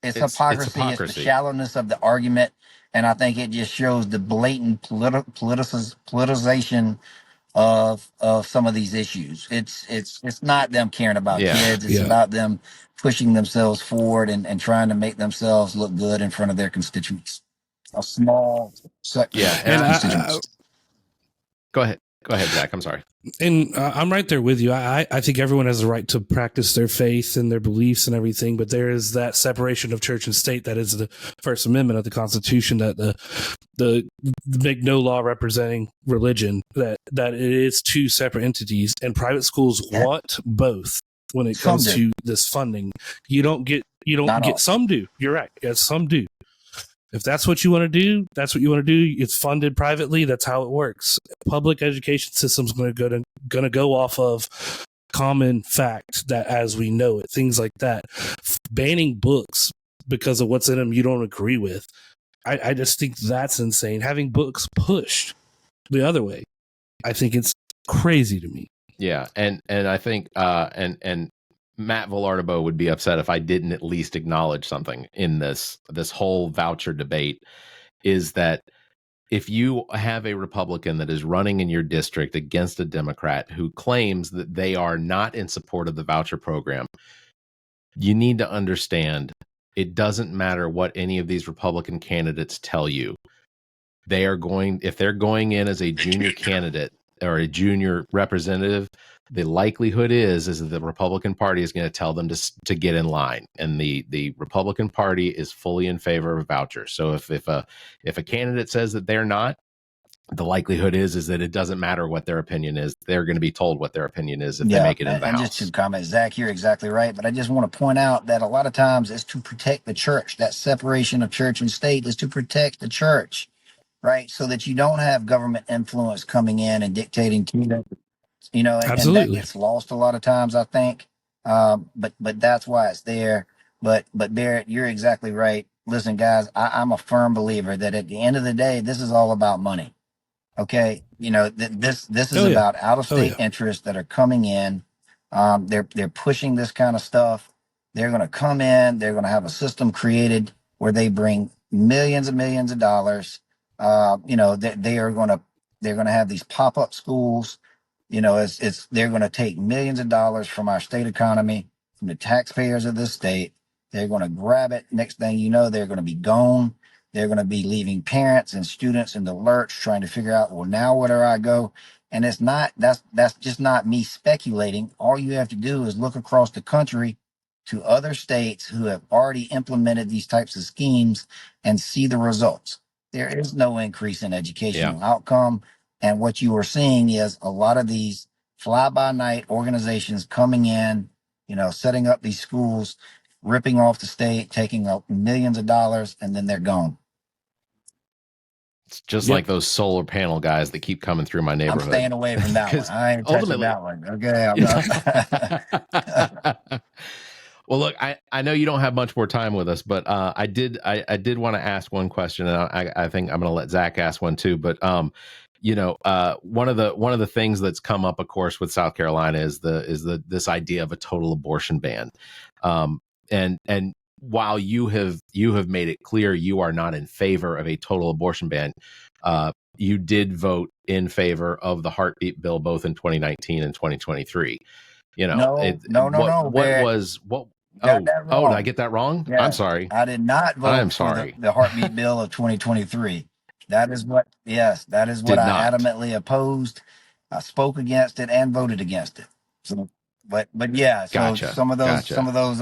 it's it's hypocrisy. It's the hypocrisy. shallowness of the argument, and I think it just shows the blatant politicization of some of these issues. It's not them caring about Yeah, kids. It's Yeah. about them pushing themselves forward and trying to make themselves look good in front of their constituents. A small sector yeah. of And constituents. go ahead, Zach. I'm sorry. And I'm right there with you. I think everyone has the right to practice their faith and their beliefs and everything, but there is that separation of church and state that is the First Amendment of the Constitution, that the make no law representing religion, that it is two separate entities, and private schools want both when it Some comes do. to this funding. Not all. Some do. You're right. Yes, some do. If that's what you want to do, that's what you want to do. It's funded privately. That's how it works. Public education system's going to go off of common fact that as we know it, things like that. Banning books because of what's in them you don't agree with. I just think that's insane. Having books pushed the other way, I think it's crazy to me. Yeah, and I think and Matt Villardo would be upset if I didn't at least acknowledge something in this whole voucher debate, is that if you have a Republican that is running in your district against a Democrat who claims that they are not in support of the voucher program, you need to understand it doesn't matter what any of these Republican candidates tell you. If they're going in as a junior candidate or a junior representative, the likelihood is that the Republican Party is going to tell them to get in line, and the Republican Party is fully in favor of vouchers. So if a candidate says that they're not, the likelihood is that it doesn't matter what their opinion is. They're going to be told what their opinion is if they make it in the and House. just to comment, Zach, you're exactly right. But I just want to point out that a lot of times it's to protect the church. That separation of church and state is to protect the church, right? So that you don't have government influence coming in and dictating to them. And that Absolutely. gets lost a lot of times, I think. But that's why it's there. But Barrett, you're exactly right. Listen, guys, I'm a firm believer that at the end of the day, this is all about money. Okay, this is Oh, yeah. about out of state Oh, yeah. interests that are coming in. They're pushing this kind of stuff. They're going to come in. They're going to have a system created where they bring millions and millions of dollars. They're going to have these pop up schools. They're going to take millions of dollars from our state economy, from the taxpayers of this state. They're going to grab it. Next thing you know, they're going to be gone. They're going to be leaving parents and students in the lurch, trying to figure out, well, now where do I go? And that's just not me speculating. All you have to do is look across the country to other states who have already implemented these types of schemes and see the results. There is no increase in educational outcome. And what you are seeing is a lot of these fly by night organizations coming in, setting up these schools, ripping off the state, taking up millions of dollars, and then they're gone. It's just Yep. like those solar panel guys that keep coming through my I'm neighborhood. staying away from that one. 'Cause I ain't touching ultimately- that one. Okay. Well, look, I know you don't have much more time with us, but I did want to ask one question, and I think I'm going to let Zac ask one too. But one of the things that's come up, of course, with South Carolina is this idea of a total abortion ban, and while you have made it clear you are not in favor of a total abortion ban, you did vote in favor of the heartbeat bill both in 2019 and 2023. No. What? Got that Oh, wrong. did I get that wrong? Yeah. I'm sorry. I did not vote I'm for sorry. the heartbeat bill of 2023. That is what Did I not. adamantly opposed. I spoke against it and voted against it. So, but yeah, so Gotcha. some of those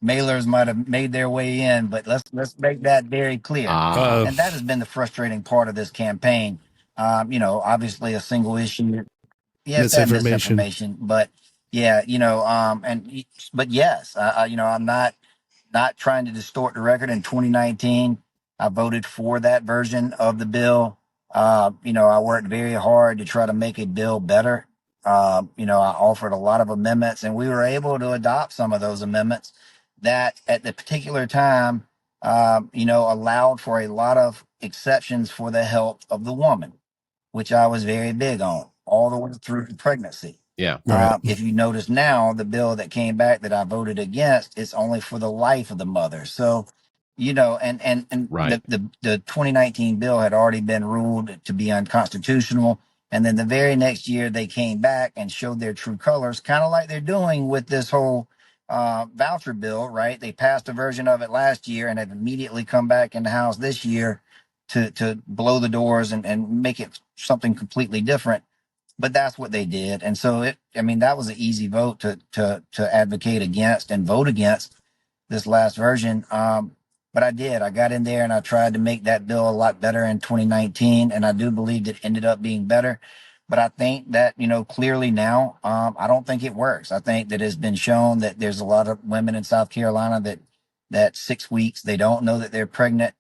mailers might have made their way in, but let's make that very clear. And that has been the frustrating part of this campaign. Obviously a single issue. Yes, that misinformation, but yeah, but yes, I'm not trying to distort the record. In 2019, I voted for that version of the bill. I worked very hard to try to make a bill better. I offered a lot of amendments, and we were able to adopt some of those amendments that at the particular time, allowed for a lot of exceptions for the health of the woman, which I was very big on all the way through pregnancy. Yeah. Right. If you notice now, the bill that came back that I voted against, it's only for the life of the mother. So, and Right. the 2019 bill had already been ruled to be unconstitutional. And then the very next year they came back and showed their true colors, kind of like they're doing with this whole voucher bill, right? They passed a version of it last year and have immediately come back in the House this year to blow the doors and make it something completely different. But that's what they did. And so that was an easy vote to advocate against and vote against this last version. But I got in there and I tried to make that bill a lot better in 2019. And I do believe it ended up being better. But I think that, clearly now, I don't think it works. I think that it's been shown that there's a lot of women in South Carolina that 6 weeks, they don't know that they're pregnant.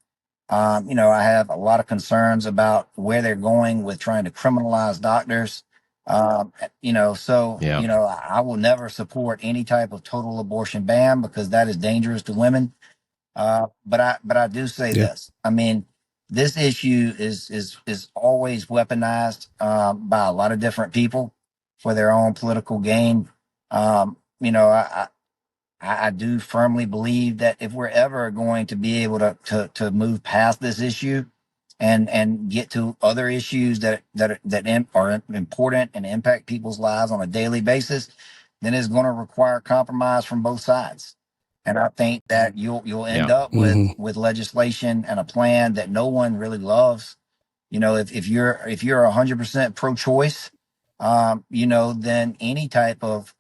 I have a lot of concerns about where they're going with trying to criminalize doctors. I will never support any type of total abortion ban because that is dangerous to women. But I do say this. I mean, this issue is always weaponized by a lot of different people for their own political gain. I do firmly believe that if we're ever going to be able to move past this issue and get to other issues that are important and impact people's lives on a daily basis, then it's going to require compromise from both sides. And I think that you'll end up with legislation and a plan that no one really loves. If you're 100% pro-choice, then any type of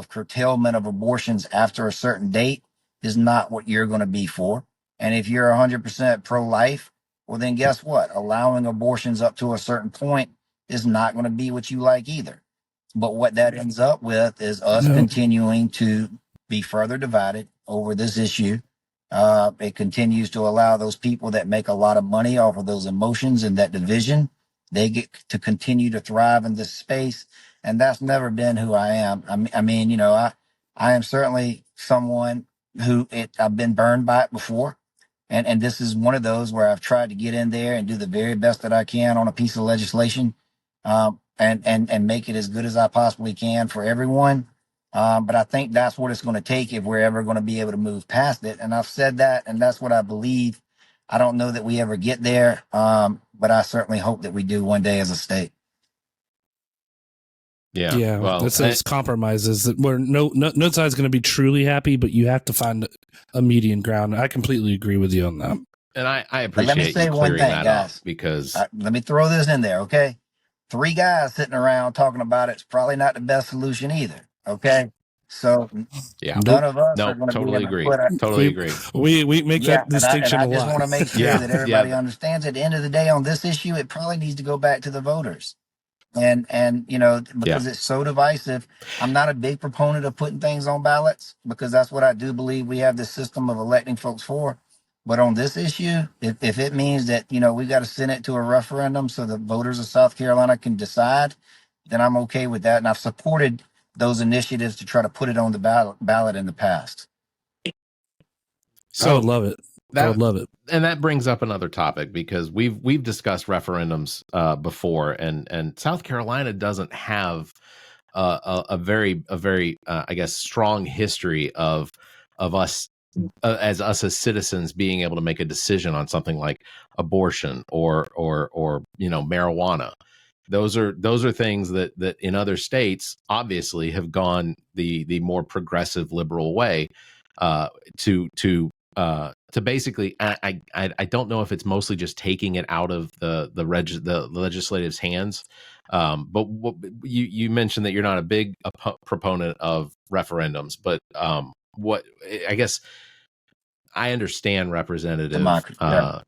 curtailment of abortions after a certain date is not what you're going to be for. And if you're 100% pro-life, well, then guess what? Allowing abortions up to a certain point is not going to be what you like either. But what that ends up with is us continuing to be further divided over this issue. It continues to allow those people that make a lot of money off of those emotions and that division, they get to continue to thrive in this space. And that's never been who I am. I am certainly someone I've been burned by it before. And this is one of those where I've tried to get in there and do the very best that I can on a piece of legislation, and make it as good as I possibly can for everyone. But I think that's what it's going to take if we're ever going to be able to move past it. And I've said that, and that's what I believe. I don't know that we ever get there, but I certainly hope that we do one day as a state. Yeah. Well, that's those compromises that where no side's going to be truly happy, but you have to find a median ground. I completely agree with you on that. And I appreciate you clearing that up because let me throw this in there, okay? 3 guys sitting around talking about it's probably not the best solution either. Okay, so none of us are going to totally be able agree. to put Totally agree. We make that distinction I a lot. just want to make sure that everybody understands. At the end of the day, on this issue, it probably needs to go back to the voters. And because it's so divisive, I'm not a big proponent of putting things on ballots, because that's what I do believe we have this system of electing folks for. But on this issue, if it means that we got to send it to a referendum so the voters of South Carolina can decide, then I'm okay with that, and I've supported those initiatives to try to put it on the ballot in the past. I would love it. I would love it. And that brings up another topic, because we've discussed referendums before, and South Carolina doesn't have a very I guess strong history of us as citizens being able to make a decision on something like abortion or marijuana. Those are things that in other states obviously have gone the more progressive liberal way to basically, I don't know if it's mostly just taking it out of the legislative's hands. But you mentioned that you're not a big proponent of referendums, but what I guess I understand representative, our democracy. Yeah,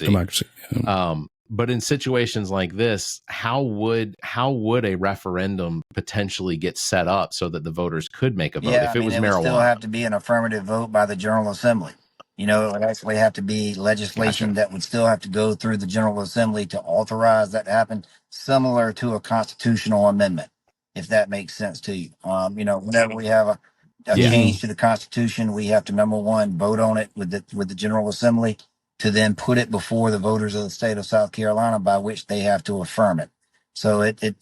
democracy. Yeah. But in situations like this, how would a referendum potentially get set up so that the voters could make a vote if it was marijuana? It would still have to be an affirmative vote by the General Assembly. It would actually have to be legislation that would still have to go through the General Assembly to authorize that to happen, similar to a constitutional amendment, if that makes sense to you. Whenever we have a change to the Constitution, we have to, number one, vote on it with the General Assembly, to then put it before the voters of the state of South Carolina, by which they have to affirm it. So it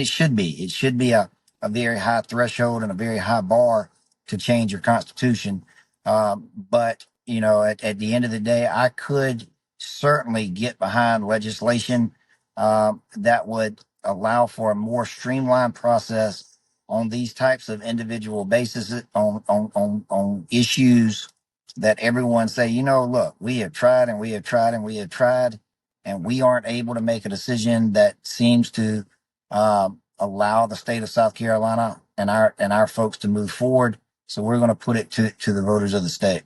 should be a very high threshold and a very high bar to change your constitution. But at the end of the day, I could certainly get behind legislation that would allow for a more streamlined process on these types of individual basis, on issues that everyone say, look, we have tried and we have tried and we have tried, and we aren't able to make a decision that seems to allow the state of South Carolina and our folks to move forward. So we're going to put it to the voters of the state.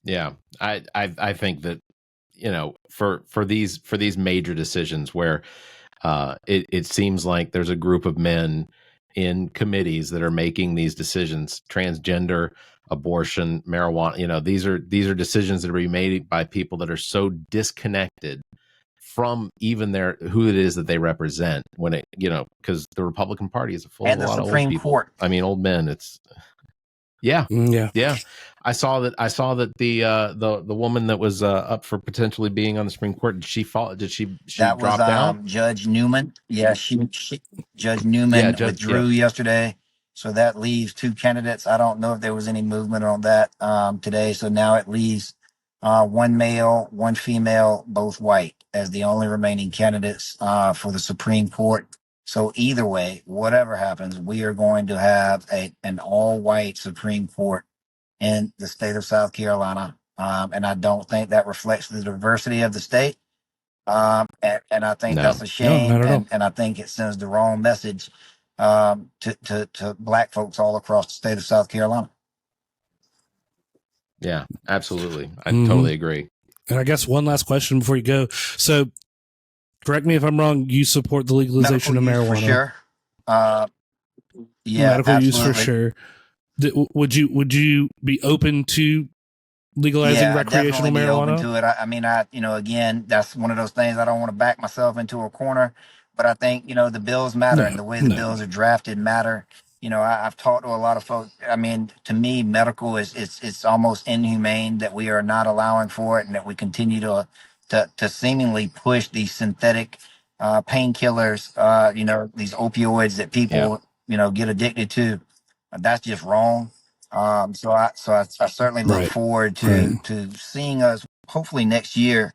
Yeah, I think that for these major decisions where it seems like there's a group of men in committees that are making these decisions: transgender, abortion, marijuana. These are decisions that are being made by people that are so disconnected from even who it is that they represent, when it because the Republican Party is full of a lot of old people. Court. I mean, old men. It's yeah. I saw that the woman that was up for potentially being on the Supreme Court, did she that drop down? Judge Newman. Yeah, Judge Newman withdrew yesterday. So that leaves two candidates. I don't know if there was any movement on that today. So now it leaves one male, one female, both white, as the only remaining candidates for the Supreme Court. So either way, whatever happens, we are going to have an all-white Supreme Court in the state of South Carolina. And I don't think that reflects the diversity of the state. And I think that's a shame. And I think it sends the wrong message to Black folks all across the state of South Carolina. Yeah, absolutely. I totally agree. And I guess one last question before you go. So, correct me if I'm wrong, you support the legalization of marijuana. For sure. Medical absolutely. use for sure. Would you be open to legalizing recreational marijuana? Open to it. I mean, again, that's one of those things. I don't want to back myself into a corner, but I think the bills matter, and the way the bills are drafted matter. I've talked to a lot of folks. I mean, to me, medical it's almost inhumane that we are not allowing for it, and that we continue to seemingly push these synthetic painkillers. These opioids that people get addicted to. That's just wrong. So I certainly look forward to seeing us hopefully next year,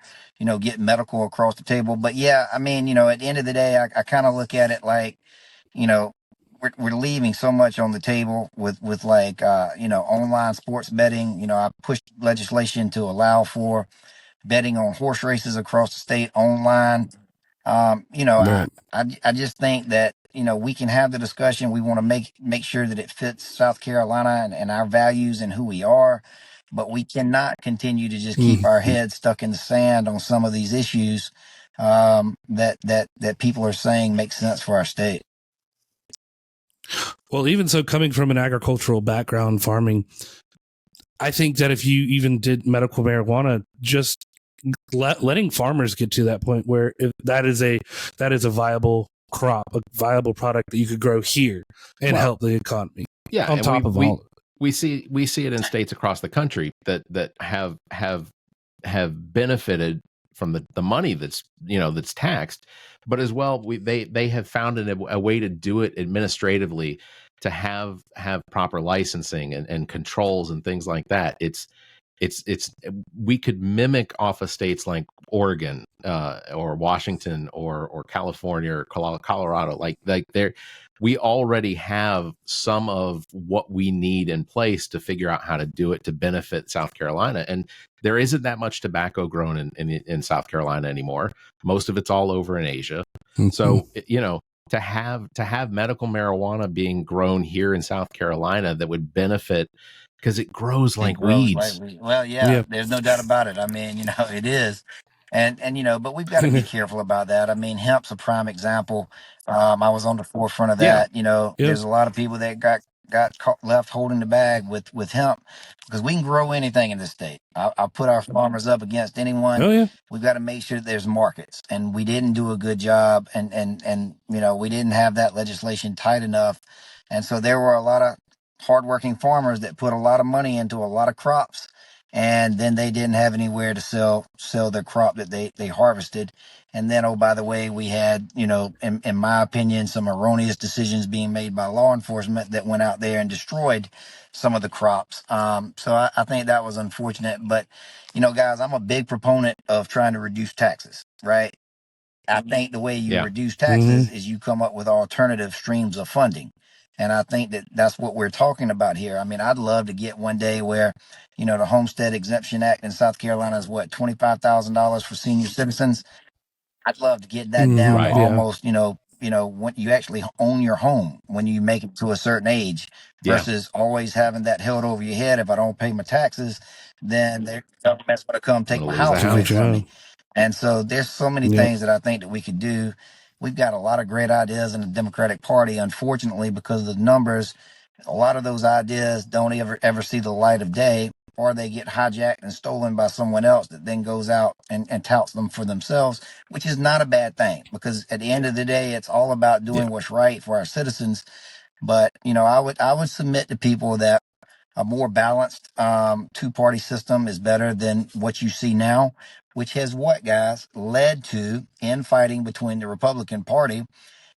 get medical across the table. But yeah, I mean, at the end of the day, I kind of look at it like, we're leaving so much on the table with like, online sports betting. I pushed legislation to allow for betting on horse races across the state online. I just think that, we can have the discussion. We want to make sure that it fits South Carolina and our values and who we are. but we cannot continue to just keep our heads stuck in the sand on some of these issues that people are saying make sense for our state. Well, even so, coming from an agricultural background, farming, I think that if you even did medical marijuana, just letting farmers get to that point where that is a viable crop, a viable product that you could grow here and help the economy. Yeah, on top of all. We see it in states across the country that have benefited from the money that's that's taxed, but as well they have found a way to do it administratively, to have proper licensing and controls and things like that. It's we could mimic off of states like Oregon or Washington or California or Colorado. Like there, we already have some of what we need in place to figure out how to do it to benefit South Carolina. And there isn't that much tobacco grown in South Carolina anymore. Most of it's all over in Asia. Mm-hmm. So to have medical marijuana being grown here in South Carolina that would benefit, because it grows like weeds. Well, yeah, there's no doubt about it. I mean, it is. And but we've got to be careful about that. I mean, hemp's a prime example. I was on the forefront of that. There's a lot of people that got left holding the bag with hemp, because we can grow anything in this state. I'll put our farmers up against anyone. Oh, yeah. We've got to make sure that there's markets, and we didn't do a good job, and we didn't have that legislation tight enough. And so there were a lot of hardworking farmers that put a lot of money into a lot of crops, and then they didn't have anywhere to sell their crop that they harvested. And then, oh, by the way, we had, in my opinion, some erroneous decisions being made by law enforcement that went out there and destroyed some of the crops. So I think that was unfortunate. But, guys, I'm a big proponent of trying to reduce taxes, right? I think the way you reduce taxes is you come up with alternative streams of funding. And I think that that's what we're talking about here. I mean, I'd love to get one day where, the Homestead Exemption Act in South Carolina is $25,000 for senior citizens. I'd love to get that down to almost, when you actually own your home when you make it to a certain age, versus always having that held over your head. If I don't pay my taxes, then the government's going to come take my house away from me. And so there's so many things that I think that we could do. We've got a lot of great ideas in the Democratic Party. Unfortunately, because of the numbers, a lot of those ideas don't ever see the light of day, or they get hijacked and stolen by someone else that then goes out and touts them for themselves, which is not a bad thing, because at the end of the day, it's all about doing what's right for our citizens. But, I would submit to people that a more balanced two-party system is better than what you see now, which has led to infighting between the Republican Party,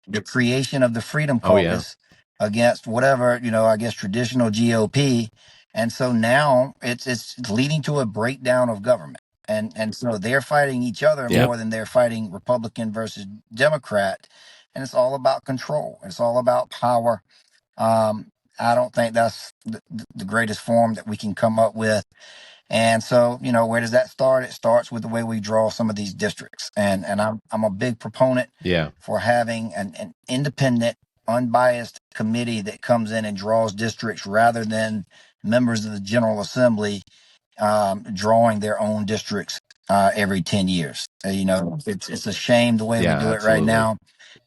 the creation of the Freedom Caucus against whatever, I guess traditional GOP. And so now it's leading to a breakdown of government. And so they're fighting each other more than they're fighting Republican versus Democrat. And it's all about control. It's all about power. I don't think that's the greatest form that we can come up with. And so, where does that start? It starts with the way we draw some of these districts. And I'm a big proponent for having an independent, unbiased committee that comes in and draws districts, rather than members of the General Assembly drawing their own districts every 10 years. It's a shame the way we do it right now.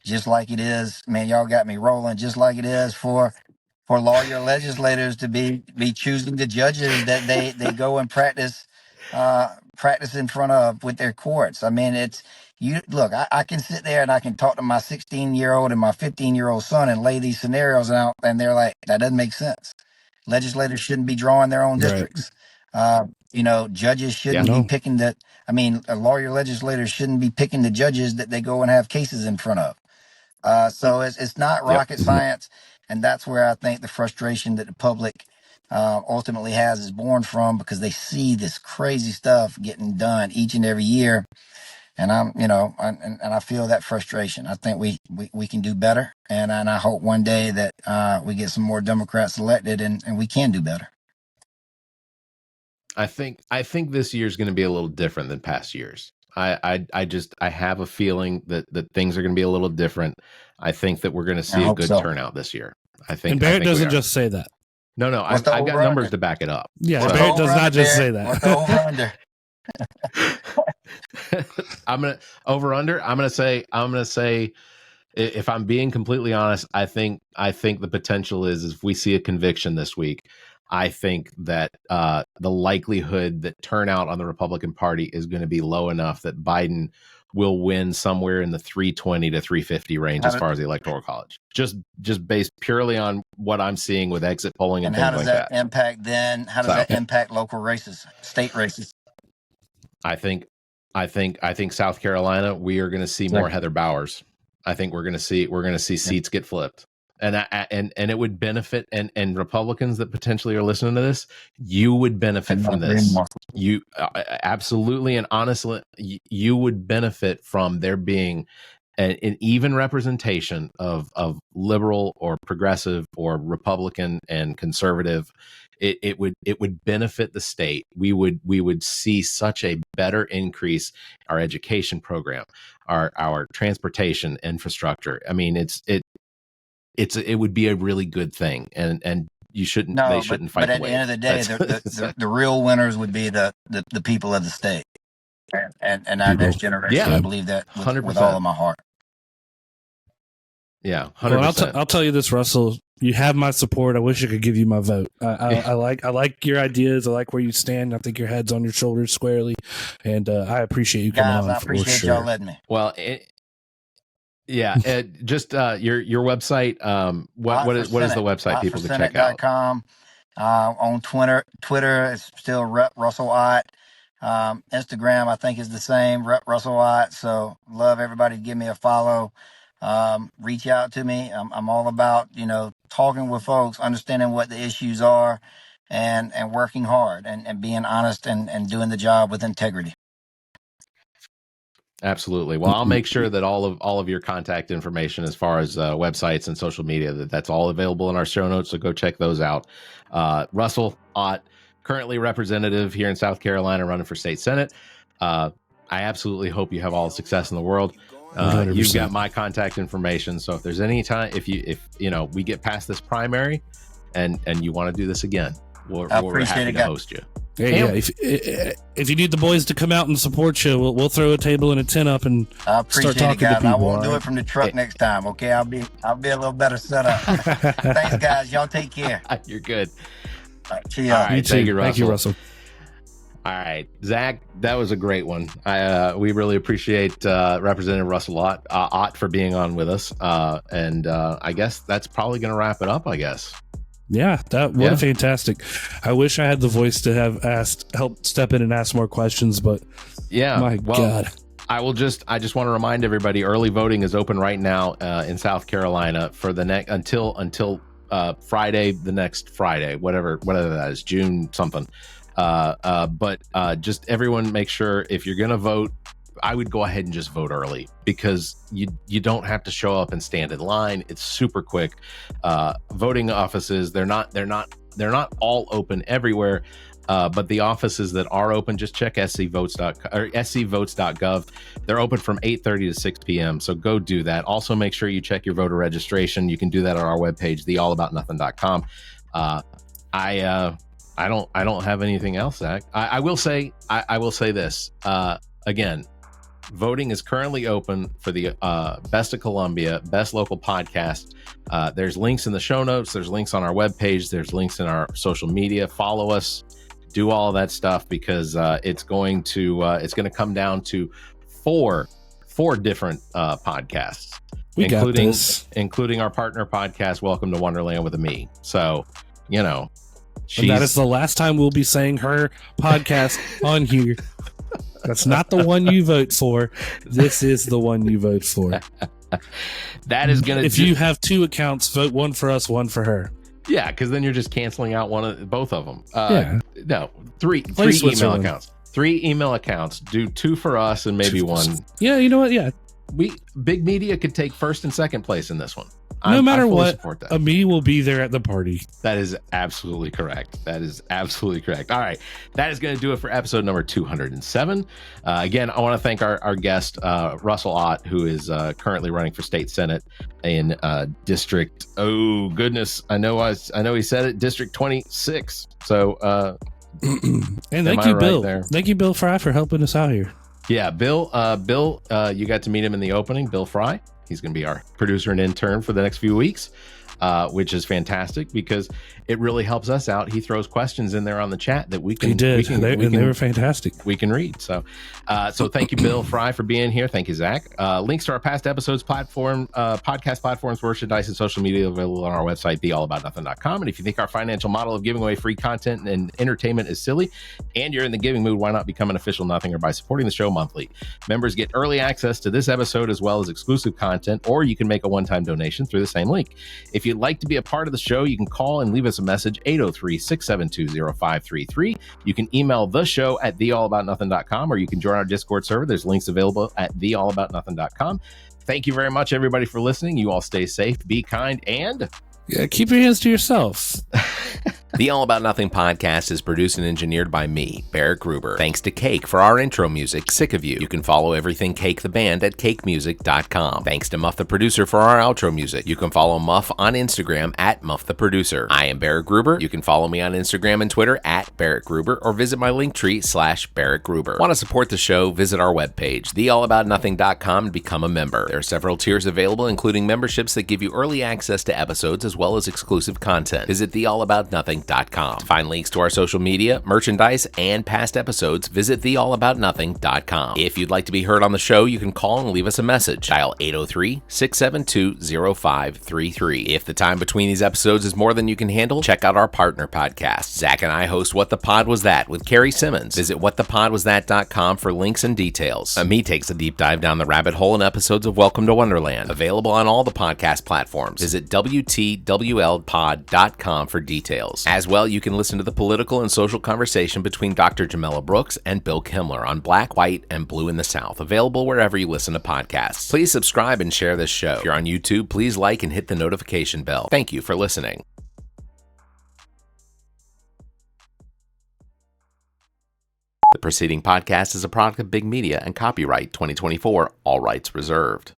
Just like it is, man, y'all got me rolling, just like it is for lawyer legislators to be choosing the judges that they go and practice in front of with their courts. I mean, look, I can sit there and I can talk to my 16-year-old and my 15-year-old son and lay these scenarios out, and they're like, that doesn't make sense. Legislators shouldn't be drawing their own districts. Judges shouldn't be picking lawyer legislators shouldn't be picking the judges that they go and have cases in front of. So it's not rocket science. And that's where I think the frustration that the public ultimately has is born from, because they see this crazy stuff getting done each and every year. And and I feel that frustration. I think we can do better. And I hope one day that we get some more Democrats elected and we can do better. I think this year is going to be a little different than past years. I have a feeling that things are going to be a little different. I think that we're going to see a good turnout this year. And Barrett doesn't just say that. No, I've got numbers to back it up. Yeah, So- Barrett does not just say What's that. the over-under? I'm gonna say, if I'm being completely honest, I think the potential is if we see a conviction this week, I think that the likelihood that turnout on the Republican Party is going to be low enough that Biden will win somewhere in the 320 to 350 range as far as the Electoral College. Just based purely on what I'm seeing with exit polling and And how things does like that impact then? How does that impact local races, state races? I think South Carolina, we are going to see more Heather Bowers. I think we're going to see seats get flipped, and it would benefit and Republicans that potentially are listening to this, you would benefit from this. You absolutely and honestly, you would benefit from there being an even representation of liberal or progressive or Republican and conservative. It would benefit the state. We would see such a better increase our education program, our transportation infrastructure. I mean, it would be a really good thing, and you shouldn't. They shouldn't fight. But at the end of the day, the real winners would be the people of the state and our next generation. Yeah. I believe that with all of my heart. Yeah, 100%. Well, I'll tell you this, Russell. You have my support. I wish I could give you my vote. I like your ideas. I like where you stand. I think your head's on your shoulders squarely, and I appreciate you coming on. I appreciate y'all letting me. Well, just your website. What is the website people can check out? On Twitter, it's still Rep Russell Ott. Instagram, I think, is the same, Rep Russell Ott. So love everybody to give me a follow. Reach out to me. I'm all about, talking with folks, understanding what the issues are, and working hard and being honest and doing the job with integrity. Absolutely. Well, I'll make sure that all of your contact information as far as websites and social media, that's all available in our show notes. So go check those out. Russell Ott, currently representative here in South Carolina, running for state Senate. I absolutely hope you have all the success in the world. You've got my contact information. So if there's any time, if we get past this primary and you want to do this again, we're happy to host you. Yeah. If you need the boys to come out and support you, we'll throw a table and a tent up and start talking to people. I won't do it from the truck next time. Okay, I'll be a little better set up. Thanks, guys. Y'all take care. You're good. All right, cheers. All right, thank you, Russell. Thank you, Russell. All right, Zach, that was a great one. We really appreciate Representative Russell Ott for being on with us. And I guess that's probably going to wrap it up, I guess. Yeah, what a fantastic. I wish I had the voice to have help step in and ask more questions, but God. I just want to remind everybody, early voting is open right now in South Carolina for the next until Friday, the next Friday, whatever that is, June something. But just everyone make sure if you're going to vote, I would go ahead and just vote early because you don't have to show up and stand in line. It's super quick. Voting offices, they're not all open everywhere. But the offices that are open, just check scvotes.gov. They're open from 8:30 to 6 p.m. So go do that. Also make sure you check your voter registration. You can do that on our webpage, theallaboutnothing.com. I don't have anything else, Zach. I will say this again. Voting is currently open for the Best of Columbia, Best Local Podcast. There's links in the show notes. There's links on our webpage. There's links in our social media. Follow us. Do all of that stuff because it's going to come down to four different podcasts, including our partner podcast, Welcome to Wonderland with me. So, and that is the last time we'll be saying her podcast on here. That's not the one you vote for. This is the one you vote for. That is going to. If you have two accounts, vote one for us, one for her. Yeah, because then you're just canceling out both of them. No, three email accounts. 3 email accounts. Do 2 for us and maybe 1. Yeah, you know what? Yeah, Big Media could take first and second place in this one. No matter I fully what, support that. me will be there at the party. That is absolutely correct. That is absolutely correct. All right. That is going to do it for episode number 207. Again, I want to thank our guest, Russell Ott, who is currently running for state senate in district. Oh, goodness. I know he said it, District 26. So, and thank you, Bill. There? Thank you, Bill Frye, for helping us out here. Yeah, Bill, you got to meet him in the opening, Bill Frye. He's going to be our producer and intern for the next few weeks, which is fantastic because it really helps us out. He throws questions in there on the chat that we can. He did. They were fantastic. We can read. So thank you, Bill Frye, for being here. Thank you, Zach. Links to our past episodes, podcast platforms, merchandise, and social media available on our website, theallaboutnothing.com. And if you think our financial model of giving away free content and entertainment is silly, and you're in the giving mood, why not become an official Nothinger by supporting the show monthly? Members get early access to this episode as well as exclusive content, or you can make a one-time donation through the same link. If you'd like to be a part of the show, you can call and leave us a message, 803-672-0533. You can email the show at theallaboutnothing.com, or you can join our Discord server. There's links available at theallaboutnothing.com. Thank you very much, everybody, for listening. You all stay safe, be kind, and keep your hands to yourself. The All About Nothing podcast is produced and engineered by me, Barrett Gruber. Thanks to Cake for our intro music, Sick of You. You can follow everything Cake the band at cakemusic.com. Thanks to Muff the producer for our outro music. You can follow Muff on Instagram at Muff the producer. I am Barrett Gruber. You can follow me on Instagram and Twitter at Barrett Gruber, or visit my Linktree /Barrett Gruber. Want to support the show? Visit our webpage, theallaboutnothing.com, and become a member. There are several tiers available, including memberships that give you early access to episodes as well as exclusive content. Visit theallaboutnothing.com. To find links to our social media, merchandise, and past episodes, visit theallaboutnothing.com. If you'd like to be heard on the show, you can call and leave us a message. Dial 803-672-0533. If the time between these episodes is more than you can handle, check out our partner podcast. Zach and I host What the Pod Was That with Carrie Simmons. Visit whatthepodwasthat.com for links and details. Me takes a deep dive down the rabbit hole in episodes of Welcome to Wonderland. Available on all the podcast platforms. Visit WTWLpod.com for details. As well, you can listen to the political and social conversation between Dr. Jamela Brooks and Bill Kimmler on Black, White, and Blue in the South, available wherever you listen to podcasts. Please subscribe and share this show. If you're on YouTube, please like and hit the notification bell. Thank you for listening. The preceding podcast is a product of Big Media and copyright 2024, all rights reserved.